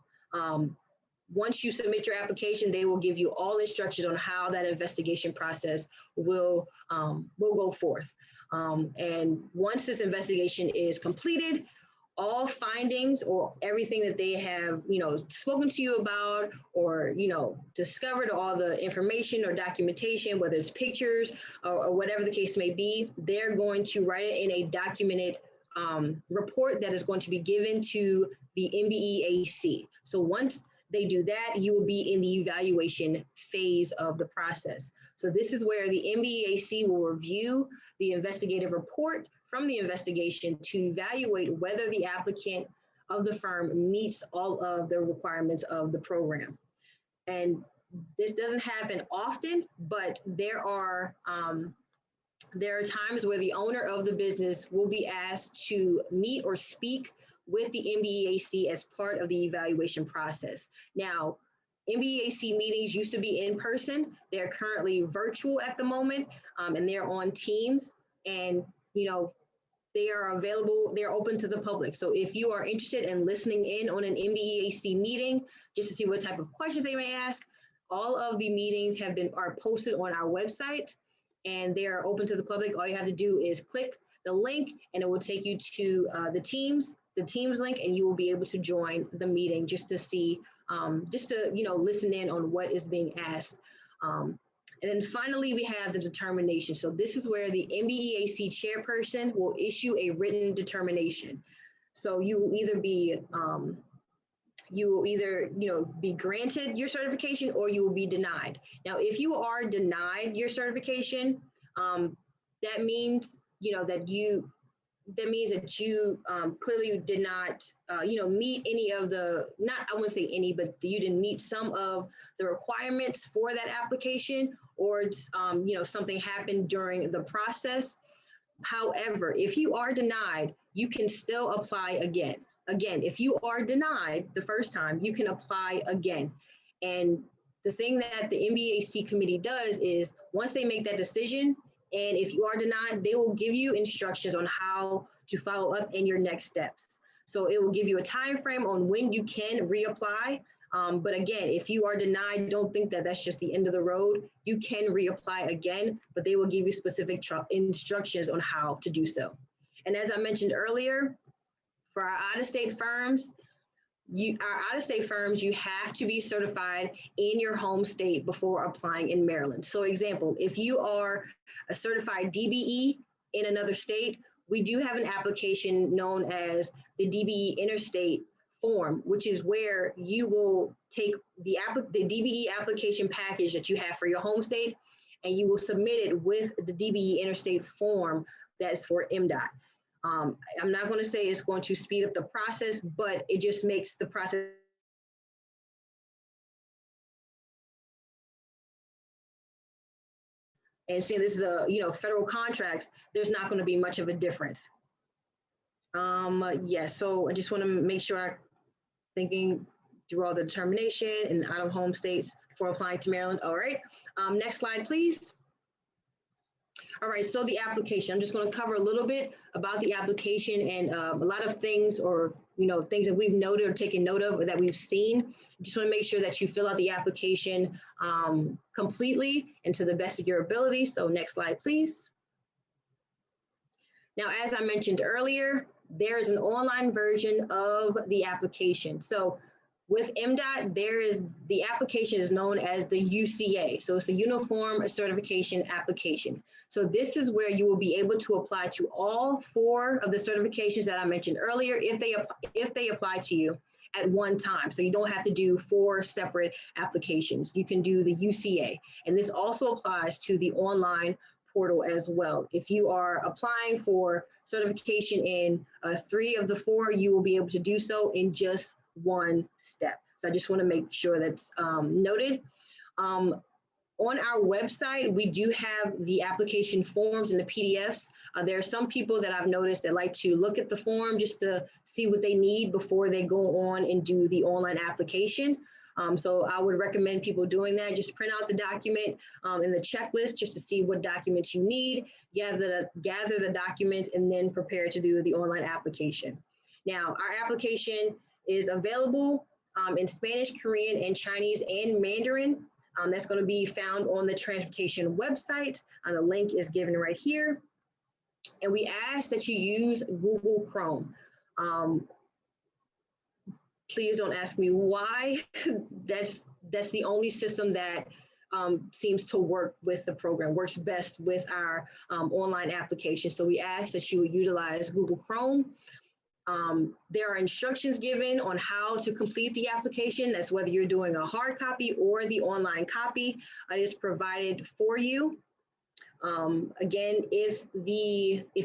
Once you submit your application, they will give you all instructions on how that investigation process will go forth. And once this investigation is completed, all findings or everything that they have, spoken to you about or, discovered, all the information or documentation, whether it's pictures or whatever the case may be, they're going to write it in a documented report that is going to be given to the MBE AC. So once they do that, you will be in the evaluation phase of the process. So this is where the MBE AC will review the investigative report from the investigation to evaluate whether the applicant of the firm meets all of the requirements of the program. And this doesn't happen often, but there are times where the owner of the business will be asked to meet or speak with the MBEAC as part of the evaluation process. Now, MBEAC meetings used to be in person. They're currently virtual at the moment, and they're on Teams. And, they are available, they're open to the public. So if you are interested in listening in on an MBEAC meeting, just to see what type of questions they may ask, all of the meetings are posted on our website and they are open to the public. All you have to do is click the link and it will take you to the Teams link, and you will be able to join the meeting just to see, listen in on what is being asked. And then finally, we have the determination. So this is where the MBEAC chairperson will issue a written determination. So you will either be, be granted your certification or you will be denied. Now, if you are denied your certification, that means, that you clearly did not, meet any of the, I wouldn't say any, but you didn't meet some of the requirements for that application, or, something happened during the process. However, if you are denied, you can still apply again. Again, if you are denied the first time, you can apply again. And the thing that the MBEAC committee does is once they make that decision, and if you are denied, they will give you instructions on how to follow up in your next steps. So it will give you a time frame on when you can reapply. But again, if you are denied, don't think that that's just the end of the road. You can reapply again, but they will give you specific instructions on how to do so. And as I mentioned earlier, for our out-of-state firms, you have to be certified in your home state before applying in Maryland. So example, if you are a certified DBE in another state, we do have an application known as the DBE Interstate form, which is where you will take the DBE application package that you have for your home state, and you will submit it with the DBE Interstate form that's for MDOT. I'm not going to say it's going to speed up the process, but it just makes the process. And seeing this is federal contracts, there's not going to be much of a difference. So I just want to make sure I'm thinking through all the determination and out of home states for applying to Maryland. All right, next slide, please. All right, so the application, I'm just going to cover a little bit about the application and a lot of things, or things that we've noted or taken note of or that we've seen. Just want to make sure that you fill out the application completely and to the best of your ability. So next slide, please. Now, as I mentioned earlier, there is an online version of the application. So with MDOT, the application is known as the UCA. So it's a Uniform Certification Application. So this is where you will be able to apply to all 4 of the certifications that I mentioned earlier if they apply to you at one time. So you don't have to do 4 separate applications. You can do the UCA. And this also applies to the online portal as well. If you are applying for certification in 3 of the 4, you will be able to do so in just one step. So I just want to make sure that's noted. On our website, we do have the application forms and the PDFs. There are some people that I've noticed that like to look at the form just to see what they need before they go on and do the online application. So I would recommend people doing that. Just print out the document and the checklist just to see what documents you need, gather the documents, and then prepare to do the online application. Now, our application is available in Spanish, Korean, and Chinese and Mandarin. That's going to be found on the transportation website. The link is given right here. And we ask that you use Google Chrome. Please don't ask me why. That's the only system that seems to work with the program, works best with our online application. So we ask that you utilize Google Chrome. There are instructions given on how to complete the application. That's whether you're doing a hard copy or the online copy. It is provided for you. Again, if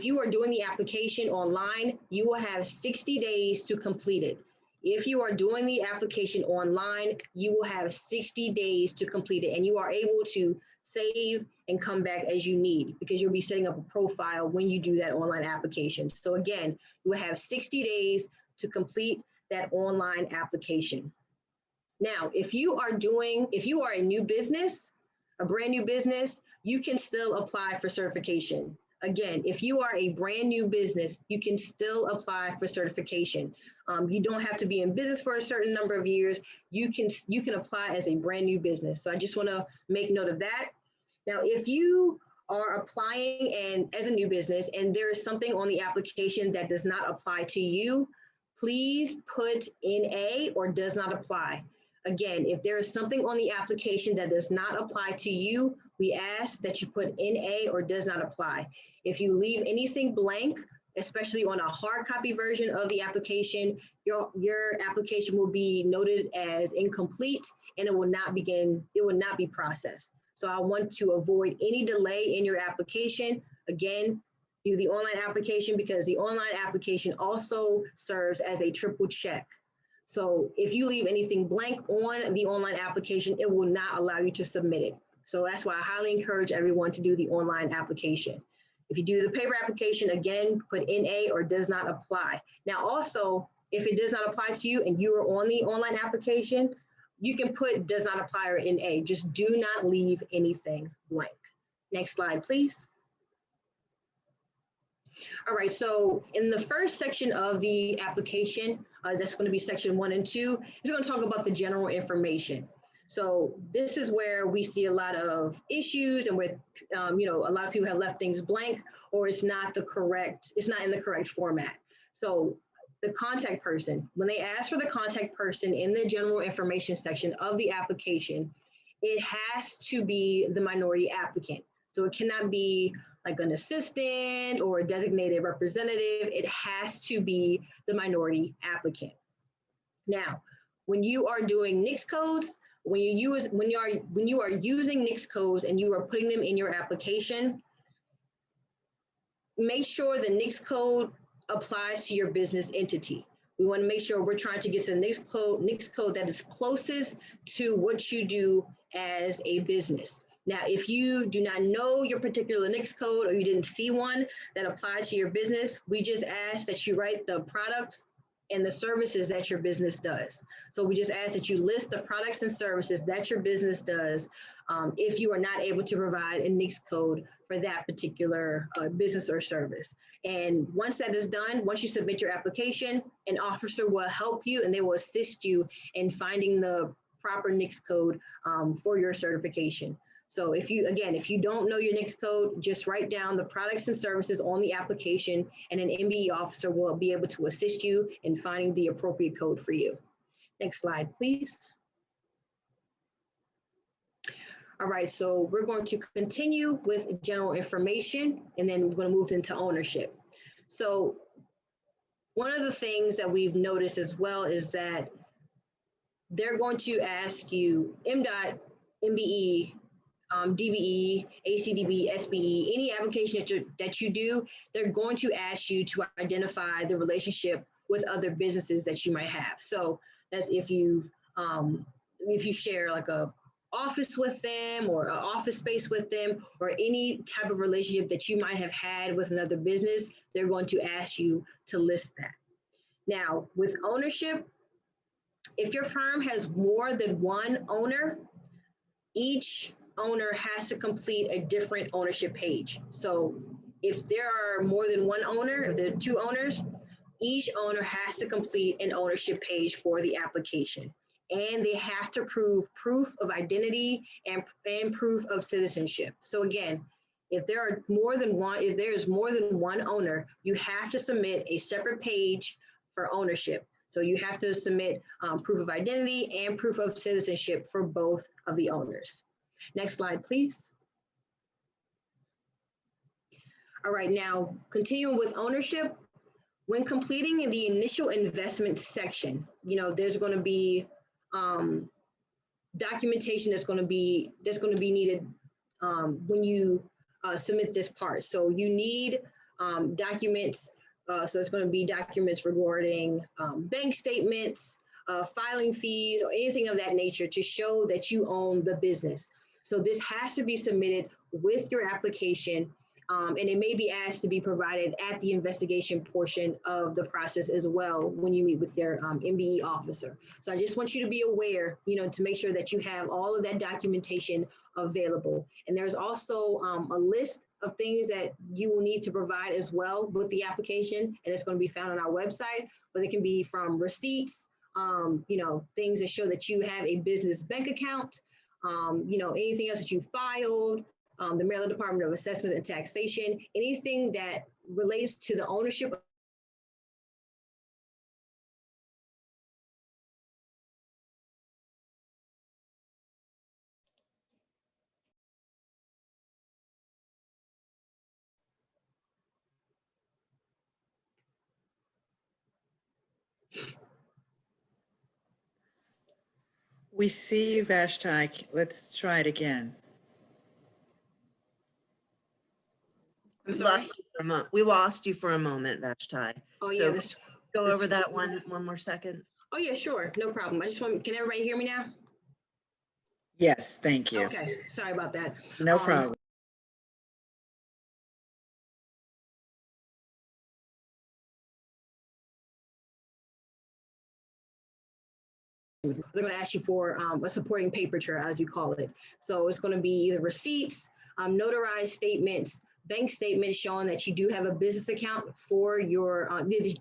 you are doing the application online, you will have 60 days to complete it. If you are doing the application online, you will have 60 days to complete it, and you are able to save and come back as you need, because you'll be setting up a profile when you do that online application. So again, you will have 60 days to complete that online application. Now, if you are a new business, a brand new business, you can still apply for certification. Again, if you are a brand new business, you can still apply for certification. You don't have to be in business for a certain number of years. You can apply as a brand new business. So I just want to make note of that. Now, if you are applying and as a new business and there is something on the application that does not apply to you, please put NA or does not apply. Again, if there is something on the application that does not apply to you, we ask that you put NA or does not apply. If you leave anything blank, especially on a hard copy version of the application, your application will be noted as incomplete and it will not be processed. So I want to avoid any delay in your application. Again, do the online application because the online application also serves as a triple check. So if you leave anything blank on the online application, it will not allow you to submit it. So that's why I highly encourage everyone to do the online application. If you do the paper application, again, put NA or does not apply. Now also, if it does not apply to you and you are on the online application, you can put does not apply or NA. Just do not leave anything blank. Next slide, please. All right, so in the first section of the application, that's going to be section 1 and 2, is going to talk about the general information. So this is where we see a lot of issues and where, a lot of people have left things blank or it's not in the correct format. So the contact person, when they ask for the contact person in the general information section of the application, it has to be the minority applicant. So it cannot be like an assistant or a designated representative. It has to be the minority applicant. Now, when you are doing NAICS codes, when you are using NAICS codes and you are putting them in your application, make sure the NAICS code applies to your business entity. We want to make sure we're trying to get to the NAICS code that is closest to what you do as a business. Now, if you do not know your particular NAICS code or you didn't see one that applies to your business, we just ask that you write the products and the services that your business does. So we just ask that you list the products and services that your business does if you are not able to provide a NAICS code for that particular business or service. And once that is done, once you submit your application, an officer will help you and they will assist you in finding the proper NAICS code for your certification. So if you don't know your NAICS code, just write down the products and services on the application and an MBE officer will be able to assist you in finding the appropriate code for you. Next slide, please. All right, so we're going to continue with general information and then we're going to move into ownership. So one of the things that we've noticed as well is that they're going to ask you MDOT, MBE, DBE, ACDBE, SBE, any application that you do, they're going to ask you to identify the relationship with other businesses that you might have. So that's if you share like a office with them or an office space with them or any type of relationship that you might have had with another business, they're going to ask you to list that. Now, with ownership, if your firm has more than one owner, each owner has to complete a different ownership page. So if there are more than one owner, if there are 2 owners, each owner has to complete an ownership page for the application. And they have to prove proof of identity and proof of citizenship. So again, if there's more than one owner, you have to submit a separate page for ownership. So you have to submit proof of identity and proof of citizenship for both of the owners. Next slide, please. All right, now continuing with ownership, when completing the initial investment section, there's going to be documentation that's going to be needed when you submit this part. So you need documents. So it's going to be documents regarding bank statements, filing fees, or anything of that nature to show that you own the business. So this has to be submitted with your application, and it may be asked to be provided at the investigation portion of the process as well when you meet with their MBE officer. So I just want you to be aware, to make sure that you have all of that documentation available. And there's also a list of things that you will need to provide as well with the application, and it's going to be found on our website. But it can be from receipts, things that show that you have a business bank account, anything else that you filed, the Maryland Department of Assessment and Taxation, anything that relates to the ownership. We see you, Vashti. Let's try it again. I'm sorry. We lost you for a moment, Vashti. Oh, so yeah. Go over that one more second. Oh, yeah, sure. No problem. Can everybody hear me now? Yes, thank you. Okay, sorry about that. No problem. They're going to ask you for a supporting paper trail, as you call it. So it's going to be either receipts, notarized statements, bank statements showing that you do have a business account for your,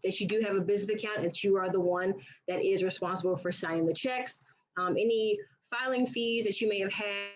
that you do have a business account, and that you are the one that is responsible for signing the checks. Any filing fees that you may have had.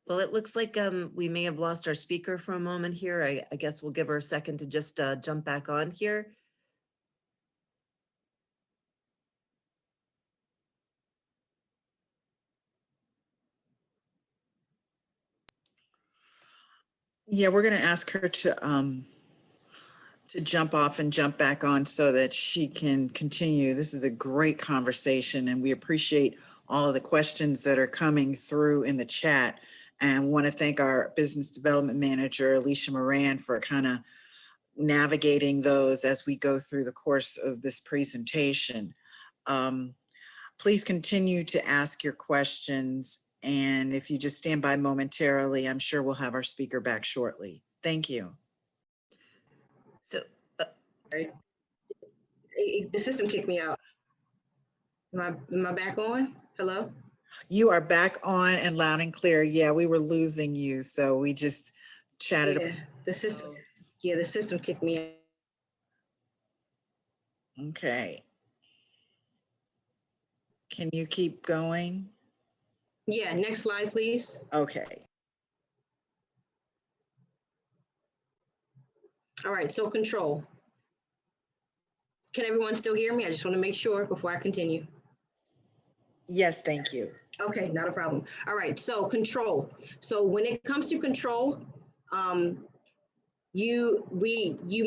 Well, it looks like we may have lost our speaker for a moment here. I guess we'll give her a second to just jump back on here. Yeah, we're going to ask her to jump off and jump back on so that she can continue. This is a great conversation, and we appreciate all of the questions that are coming through in the chat. And want to thank our business development manager, Alicia Moran, for kind of navigating those as we go through the course of this presentation. Please continue to ask your questions. And if you just stand by momentarily, I'm sure we'll have our speaker back shortly. Thank you. So, the system kicked me out. Am I back on? Hello? You are back on and loud and clear. Yeah, we were losing you, so we just chatted. Yeah, the system kicked me out. Okay. Can you keep going? Yeah, next slide, please. Okay. All right, so control. Can everyone still hear me? I just want to make sure before I continue. Yes, thank you. Okay, not a problem. All right, so control. So when it comes to control, you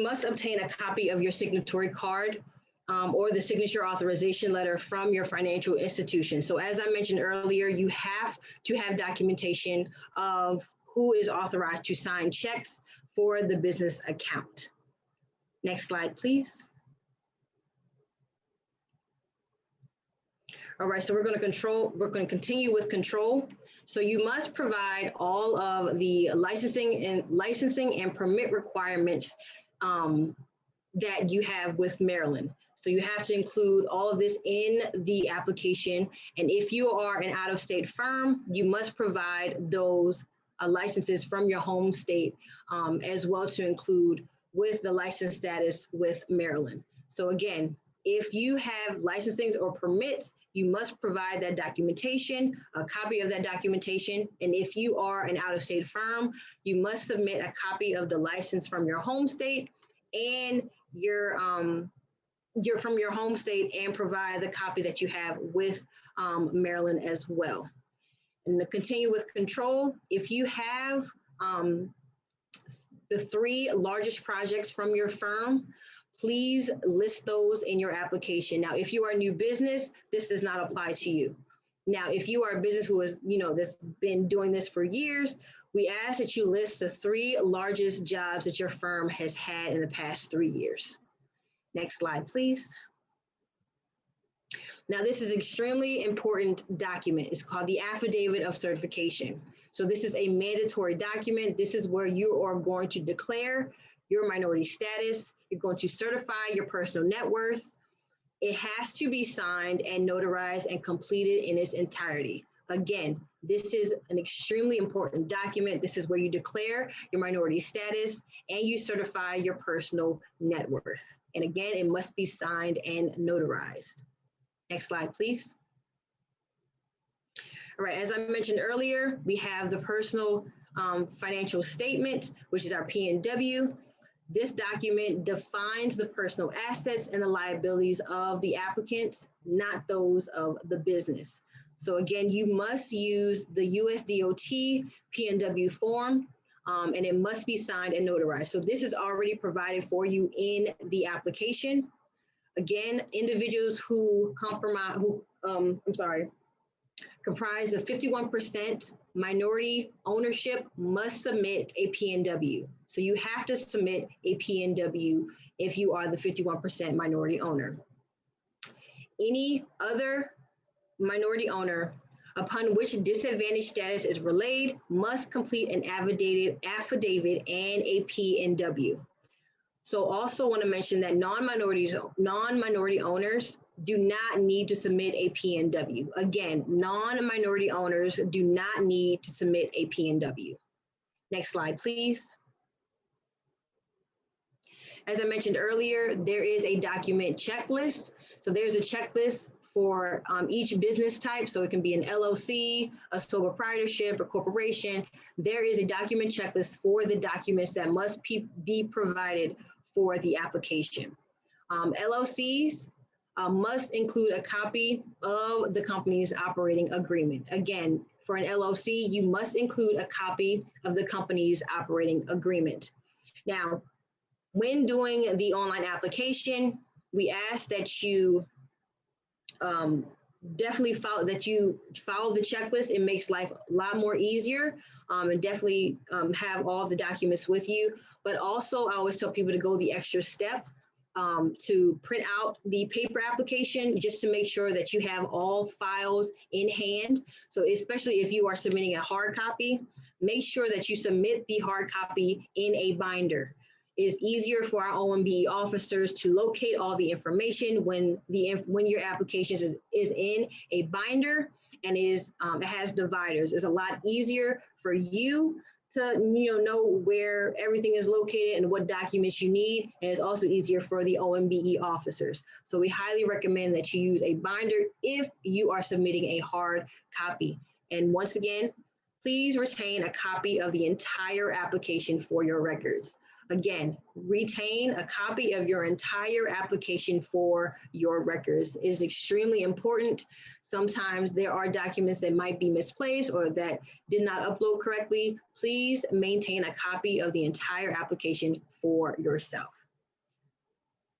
must obtain a copy of your signatory card or the signature authorization letter from your financial institution. So as I mentioned earlier, you have to have documentation of who is authorized to sign checks for the business account. Next slide, please. All right, so we're going to continue with control. So you must provide all of the licensing and permit requirements that you have with Maryland. So you have to include all of this in the application. And if you are an out-of-state firm, you must provide those licenses from your home state as well, to include with the license status with Maryland. So again, if you have licensings or permits, you must provide that documentation, a copy of that documentation. And if you are an out-of-state firm, you must submit a copy of the license from your home state and you're from your home state, and provide the copy that you have with Maryland as well. And to continue with control, if you have the 3 largest projects from your firm, please list those in your application. Now, if you are a new business, this does not apply to you. Now, if you are a business who is, that's been doing this for years, we ask that you list the 3 largest jobs that your firm has had in the past 3 years. Next slide, please. Now, this is an extremely important document. It's called the Affidavit of Certification. So this is a mandatory document. This is where you are going to declare your minority status. You're going to certify your personal net worth. It has to be signed and notarized and completed in its entirety. Again, this is an extremely important document. This is where you declare your minority status and you certify your personal net worth. And again, it must be signed and notarized. Next slide, please. All right, as I mentioned earlier, we have the personal financial statement, which is our P&W. This document defines the personal assets and the liabilities of the applicants, not those of the business. So again, you must use the USDOT P&W form, and it must be signed and notarized. So this is already provided for you in the application. Again, individuals who comprise of 51% minority ownership must submit a P&W. So you have to submit a P&W if you are the 51% minority owner. Any other minority owner upon which disadvantaged status is relayed must complete an affidavit and a P&W. So also want to mention that non-minority owners do not need to submit a P&W. Again, non-minority owners do not need to submit a P&W. Next slide, please. As I mentioned earlier, there is a document checklist. So there's a checklist for each business type. So it can be an LLC, a sole proprietorship, or corporation. There is a document checklist for the documents that must be provided for the application. LLCs must include a copy of the company's operating agreement. Again, for an LLC, you must include a copy of the company's operating agreement. Now, when doing the online application, we ask that you definitely follow the checklist. It makes life a lot more easier, and definitely have all of the documents with you. But also, I always tell people to go the extra step to print out the paper application just to make sure that you have all files in hand. So especially if you are submitting a hard copy, make sure that you submit the hard copy in a binder. It is easier for our MBE officers to locate all the information when your application is in a binder and it has dividers. It's a lot easier for you to know where everything is located and what documents you need, and it's also easier for the MBE officers. So we highly recommend that you use a binder if you are submitting a hard copy. And once again, please retain a copy of the entire application for your records. Again, retain a copy of your entire application for your records. It is extremely important. Sometimes there are documents that might be misplaced or that did not upload correctly. Please maintain a copy of the entire application for yourself.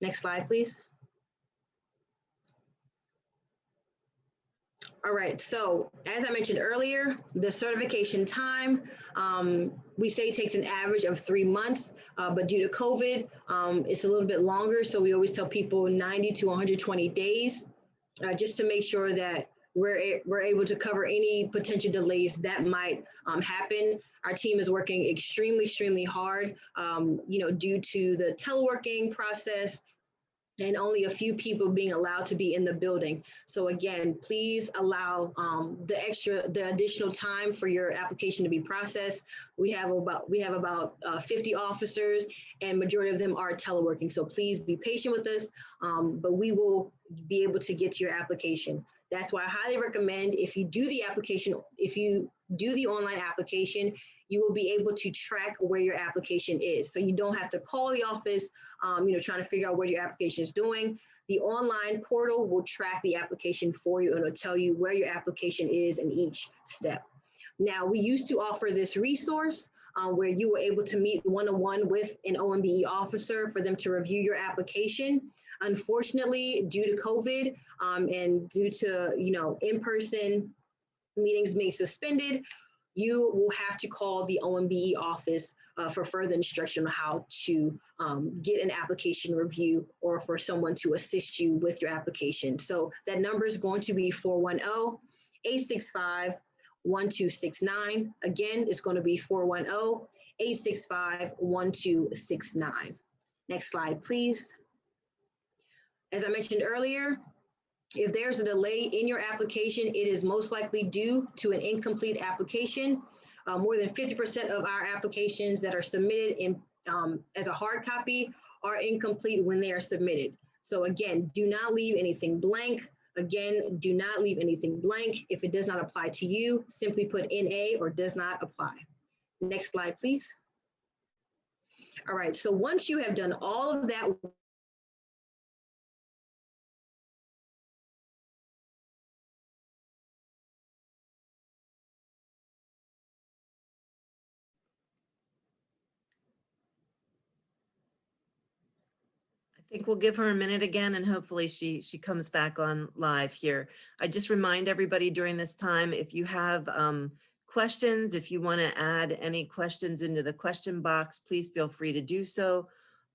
Next slide, please. All right, so as I mentioned earlier, the certification time, we say it takes an average of 3 months, but due to COVID, it's a little bit longer. So we always tell people 90 to 120 days, just to make sure that we're able to cover any potential delays that might happen. Our team is working extremely hard, due to the teleworking process, and only a few people being allowed to be in the building. So again, please allow the additional time for your application to be processed. We have about 50 officers, and majority of them are teleworking. So please be patient with us, but we will be able to get to your application. That's why I highly recommend if you do the online application, you will be able to track where your application is. So you don't have to call the office, trying to figure out what your application is doing. The online portal will track the application for you and it'll tell you where your application is in each step. Now, we used to offer this resource where you were able to meet one-on-one with an MBE officer for them to review your application. Unfortunately, due to COVID and due to, in-person meetings being suspended, you will have to call the MBE office for further instruction on how to get an application review or for someone to assist you with your application. So that number is going to be 410-865-1269. Again, it's going to be 410-865-1269. Next slide, please. As I mentioned earlier, if there's a delay in your application, it is most likely due to an incomplete application. More than 50% of our applications that are submitted in as a hard copy are incomplete when they are submitted. So again, do not leave anything blank. Again, do not leave anything blank. If it does not apply to you, simply put NA or does not apply. Next slide, please. All right, so once you have done all of that, I think we'll give her a minute again and hopefully she comes back on live here. I just remind everybody during this time, if you have questions, if you want to add any questions into the question box, please feel free to do so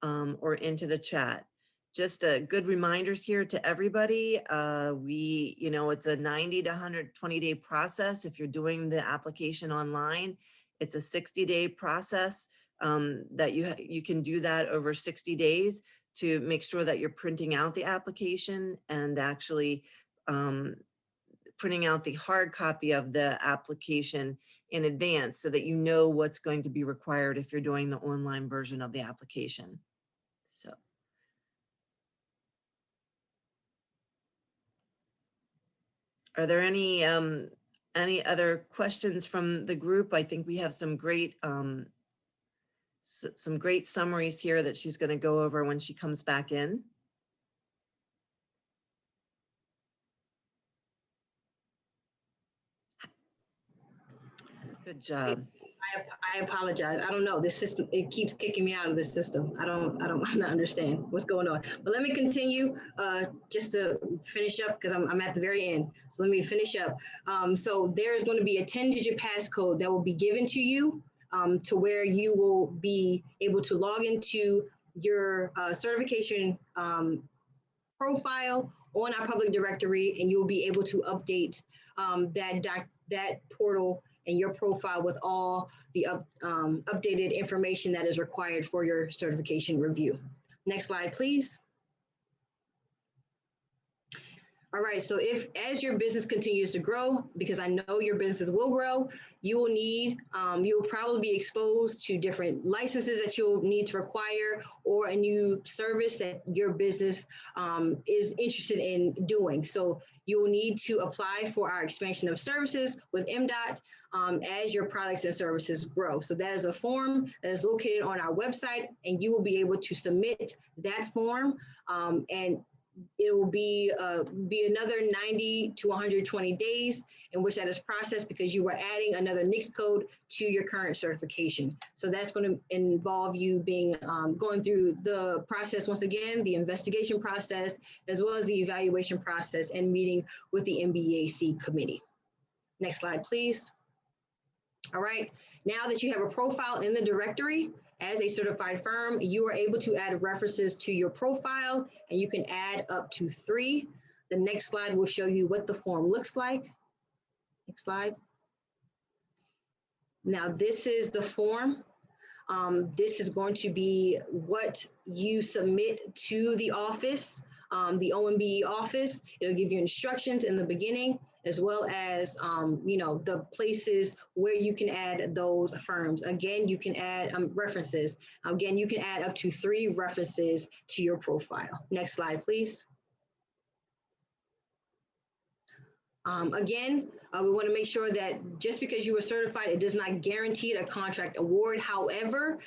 or into the chat. Just good reminders here to everybody. It's a 90 to 120 day process. If you're doing the application online, it's a 60-day process that you can do that over 60 days to make sure that you're printing out the application and actually printing out the hard copy of the application in advance so that you know what's going to be required if you're doing the online version of the application. So. Are there any other questions from the group? I think we have some great summaries here that she's going to go over when she comes back in. Good job. I apologize. I don't know. This system, it keeps kicking me out of this system. I don't understand what's going on. But let me continue just to finish up because I'm at the very end. So let me finish up. So there's going to be a 10-digit passcode that will be given to you to where you will be able to log into your certification profile on our public directory, and you'll be able to update that portal and your profile with all the updated information that is required for your certification review. Next slide, please. All right, so as your business continues to grow, because I know your business will grow, you will probably be exposed to different licenses that you'll need to require or a new service that your business is interested in doing. So you will need to apply for our expansion of services with MDOT as your products and services grow. So that is a form that is located on our website, and you will be able to submit that form and it will be another 90 to 120 days in which that is processed because you are adding another NAICS code to your current certification. So that's going to involve you going through the process once again, the investigation process, as well as the evaluation process and meeting with the MBEAC committee. Next slide, please. All right, now that you have a profile in the directory, as a certified firm, you are able to add references to your profile, and you can add up to 3. The next slide will show you what the form looks like. Next slide. Now, this is the form. This is going to be what you submit to the office, the MBE office. It'll give you instructions in the beginning, as well as, the places where you can add those firms. Again, you can add references. Again, you can add up to 3 references to your profile. Next slide, please. Again, we want to make sure that just because you are certified, it does not guarantee a contract award. However,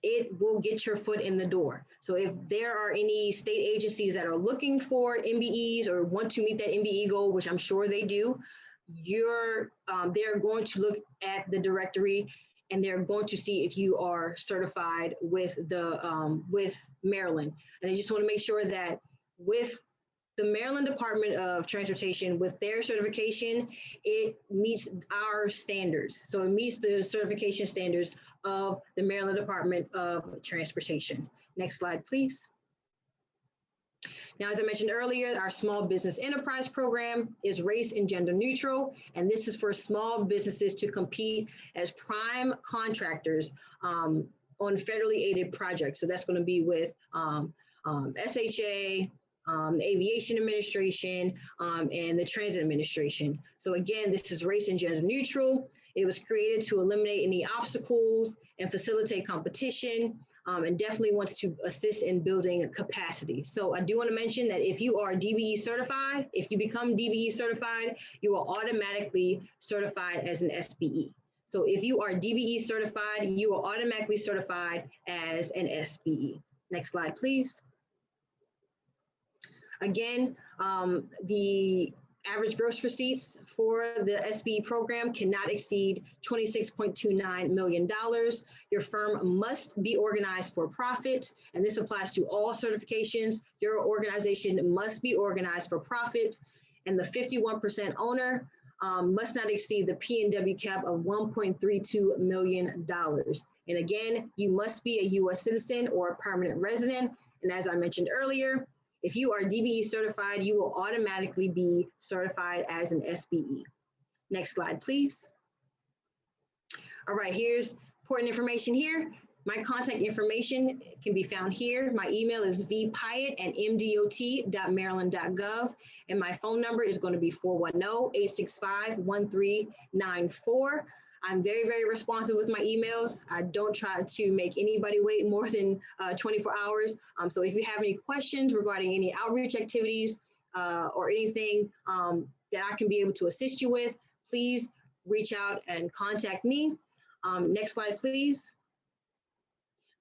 it will get your foot in the door. So if there are any state agencies that are looking for MBEs or want to meet that MBE goal, which I'm sure they do, they're going to look at the directory and they're going to see if you are certified with Maryland. And I just want to make sure that with the Maryland Department of Transportation, with their certification, it meets our standards. So it meets the certification standards of the Maryland Department of Transportation. Next slide, please. Now, as I mentioned earlier, our small business enterprise program is race and gender neutral, and this is for small businesses to compete as prime contractors on federally aided projects. So that's going to be with SHA, the Aviation Administration, and the Transit Administration. So again, this is race and gender neutral. It was created to eliminate any obstacles and facilitate competition, and definitely wants to assist in building capacity. So I do want to mention that if you are DBE certified, if you become DBE certified, you are automatically certified as an SBE. So if you are DBE certified, you are automatically certified as an SBE. Next slide, please. Again, the average gross receipts for the SBE program cannot exceed $26.29 million. Your firm must be organized for profit, and this applies to all certifications. Your organization must be organized for profit, and the 51% owner must not exceed the P&W cap of $1.32 million. And again, you must be a U.S. citizen or a permanent resident. And as I mentioned earlier, if you are DBE certified, you will automatically be certified as an SBE. Next slide, please. All right, here's important information here. My contact information can be found here. My email is vpyatt@mdot.maryland.gov, and my phone number is going to be 410-865-1394. I'm very, very responsive with my emails. I don't try to make anybody wait more than 24 hours. So if you have any questions regarding any outreach activities or anything that I can be able to assist you with, please reach out and contact me. Next slide, please.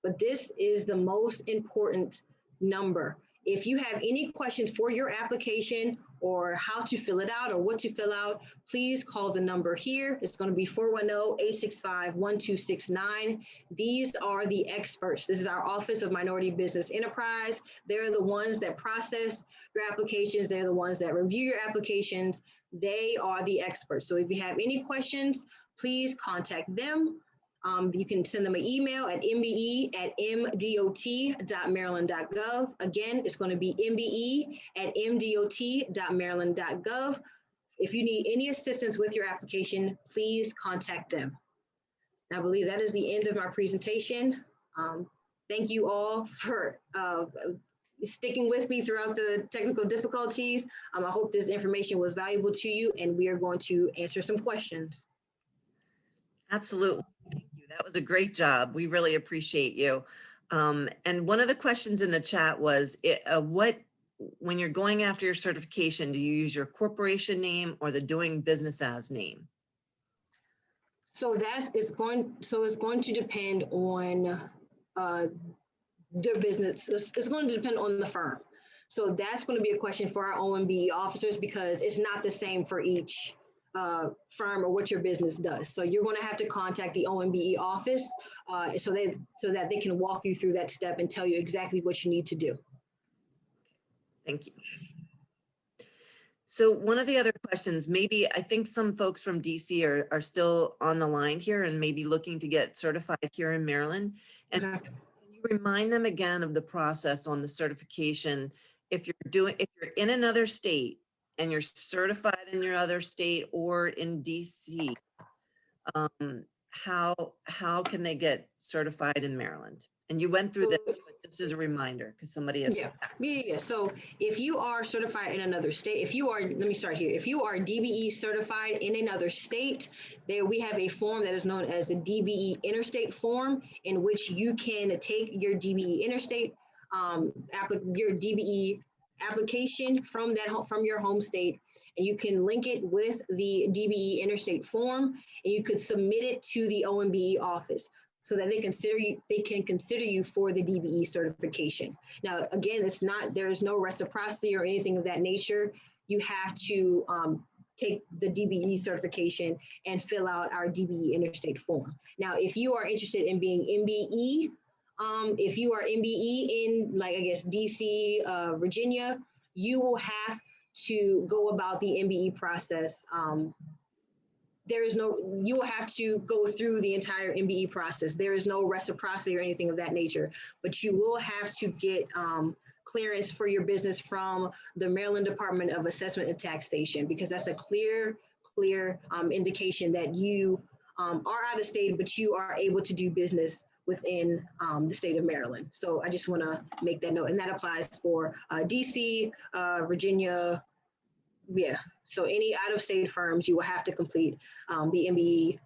But this is the most important number. If you have any questions for your application or how to fill it out or what to fill out, please call the number here. It's going to be 410-865-1269. These are the experts. This is our Office of Minority Business Enterprise. They're the ones that process your applications. They're the ones that review your applications. They are the experts. So if you have any questions, please contact them. You can send them an email at mbe@mdot.maryland.gov. Again, it's going to be mbe@mdot.maryland.gov. If you need any assistance with your application, please contact them. I believe that is the end of my presentation. Thank you all for sticking with me throughout the technical difficulties. I hope this information was valuable to you, and we are going to answer some questions. Absolutely. Thank you. That was a great job. We really appreciate you. And one of the questions in the chat was, when you're going after your certification, do you use your corporation name or the doing business as name? So it's going to depend on their business. It's going to depend on the firm. So that's going to be a question for our MBE officers, because it's not the same for each firm or what your business does. So you're going to have to contact the MBE office so that they can walk you through that step and tell you exactly what you need to do. Thank you. So one of the other questions, maybe I think some folks from DC are still on the line here and maybe looking to get certified here in Maryland. And can you remind them again of the process on the certification? If you're in another state and you're certified in your other state or in DC, how can they get certified in Maryland? And you went through this, but just as a reminder, because somebody has. Yeah. So if you are certified in another state, let me start here. If you are DBE certified in another state, we have a form that is known as the DBE Interstate form, in which you can take your DBE Interstate, your DBE application from your home state, and you can link it with the DBE Interstate form, and you could submit it to the MBE office so that they can consider you for the DBE certification. Now, again, there is no reciprocity or anything of that nature. You have to take the DBE certification and fill out our DBE interstate form. Now, if you are interested in being MBE, if you are MBE in, like, I guess, DC, Virginia, you will have to go about the MBE process. You will have to go through the entire MBE process. There is no reciprocity or anything of that nature, but you will have to get clearance for your business from the Maryland Department of Assessment and Taxation, because that's a clear indication that you are out of state, but you are able to do business within the state of Maryland. So I just want to make that note, and that applies for DC, Virginia, yeah. So any out-of-state firms, you will have to complete the MBE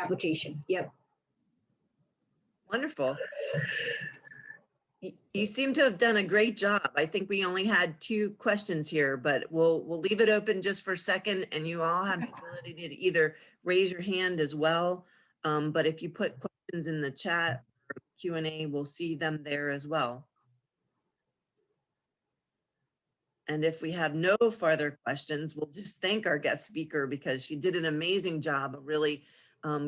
application. Yep. Wonderful. You seem to have done a great job. I think we only had 2 questions here, but we'll leave it open just for a second, and you all have the ability to either raise your hand as well. But if you put questions in the chat or Q&A, we'll see them there as well. And if we have no further questions, we'll just thank our guest speaker, because she did an amazing job of really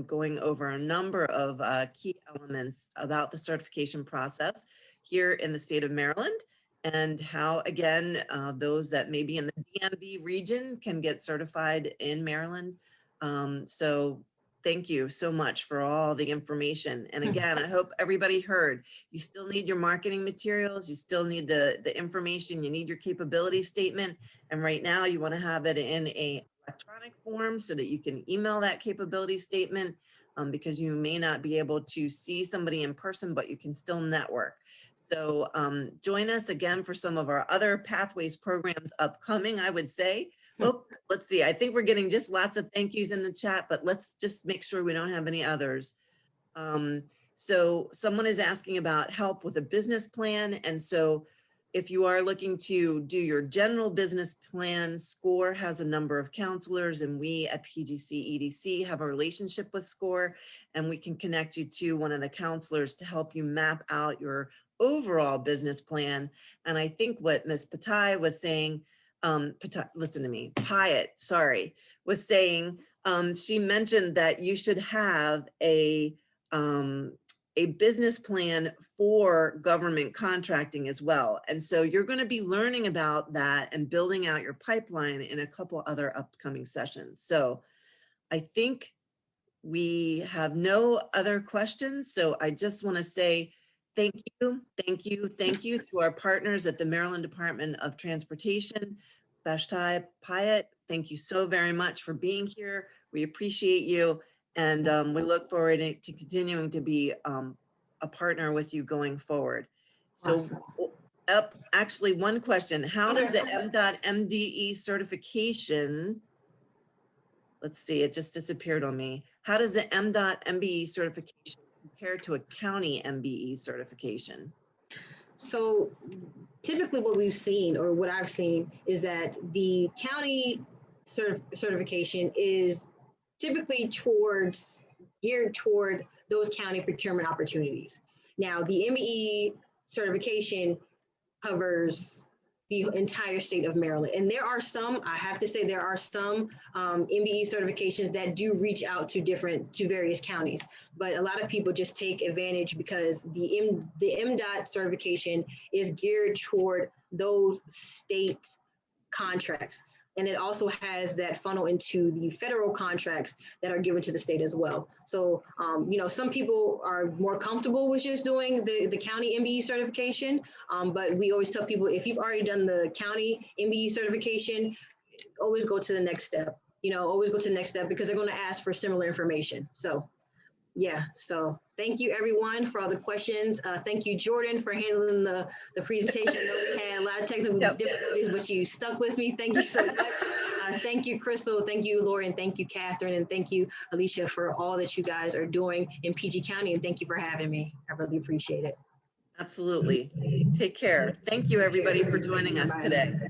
going over a number of key elements about the certification process here in the state of Maryland, and how, again, those that may be in the DMV region can get certified in Maryland. So thank you so much for all the information. And again, I hope everybody heard, you still need your marketing materials, you still need the information, you need your capability statement. And right now you want to have it in a electronic form so that you can email that capability statement, because you may not be able to see somebody in person, but you can still network. So join us again for some of our other Pathways programs upcoming, I would say. Oh, let's see. I think we're getting just lots of thank yous in the chat, but let's just make sure we don't have any others. So someone is asking about help with a business plan. And so if you are looking to do your general business plan, SCORE has a number of counselors, and we at PGCEDC have a relationship with SCORE, and we can connect you to one of the counselors to help you map out your overall business plan. And I think what Ms. Patai was saying, listen to me, Pyatt, sorry, was saying, she mentioned that you should have a business plan for government contracting as well. And so you're going to be learning about that and building out your pipeline in a couple other upcoming sessions. So I think we have no other questions. So I just want to say thank you to our partners at the Maryland Department of Transportation. Vashti, Pyatt, thank you so very much for being here. We appreciate you. And we look forward to continuing to be a partner with you going forward. So Awesome. Actually, one question, how does the MDOT MDE certification, let's see, it just disappeared on me. How does the MDOT MBE certification compare to a county MBE certification? So typically what we've seen, or what I've seen, is that the county certification is typically geared toward those county procurement opportunities. Now, the MBE certification covers the entire state of Maryland. And there are some, I have to say, there are some MBE certifications that do reach out to various counties. But a lot of people just take advantage because the MDOT certification is geared toward those state contracts. And it also has that funnel into the federal contracts that are given to the state as well. So, you know, some people are more comfortable with just doing the county MBE certification, but we always tell people, if you've already done the county MBE certification, always go to the next step. You know, always go to the next step, because they're going to ask for similar information. So, yeah, so thank you everyone for all the questions. Thank you, Jordan, for handling the presentation. I know we had a lot of technical difficulties, but you stuck with me. Thank you so much. Thank you, Crystal. Thank you, Laura, and thank you, Catherine, and thank you, Alicia, for all that you guys are doing in PG County, and thank you for having me. I really appreciate it. Absolutely. Take care. Thank you, everybody, for joining us today.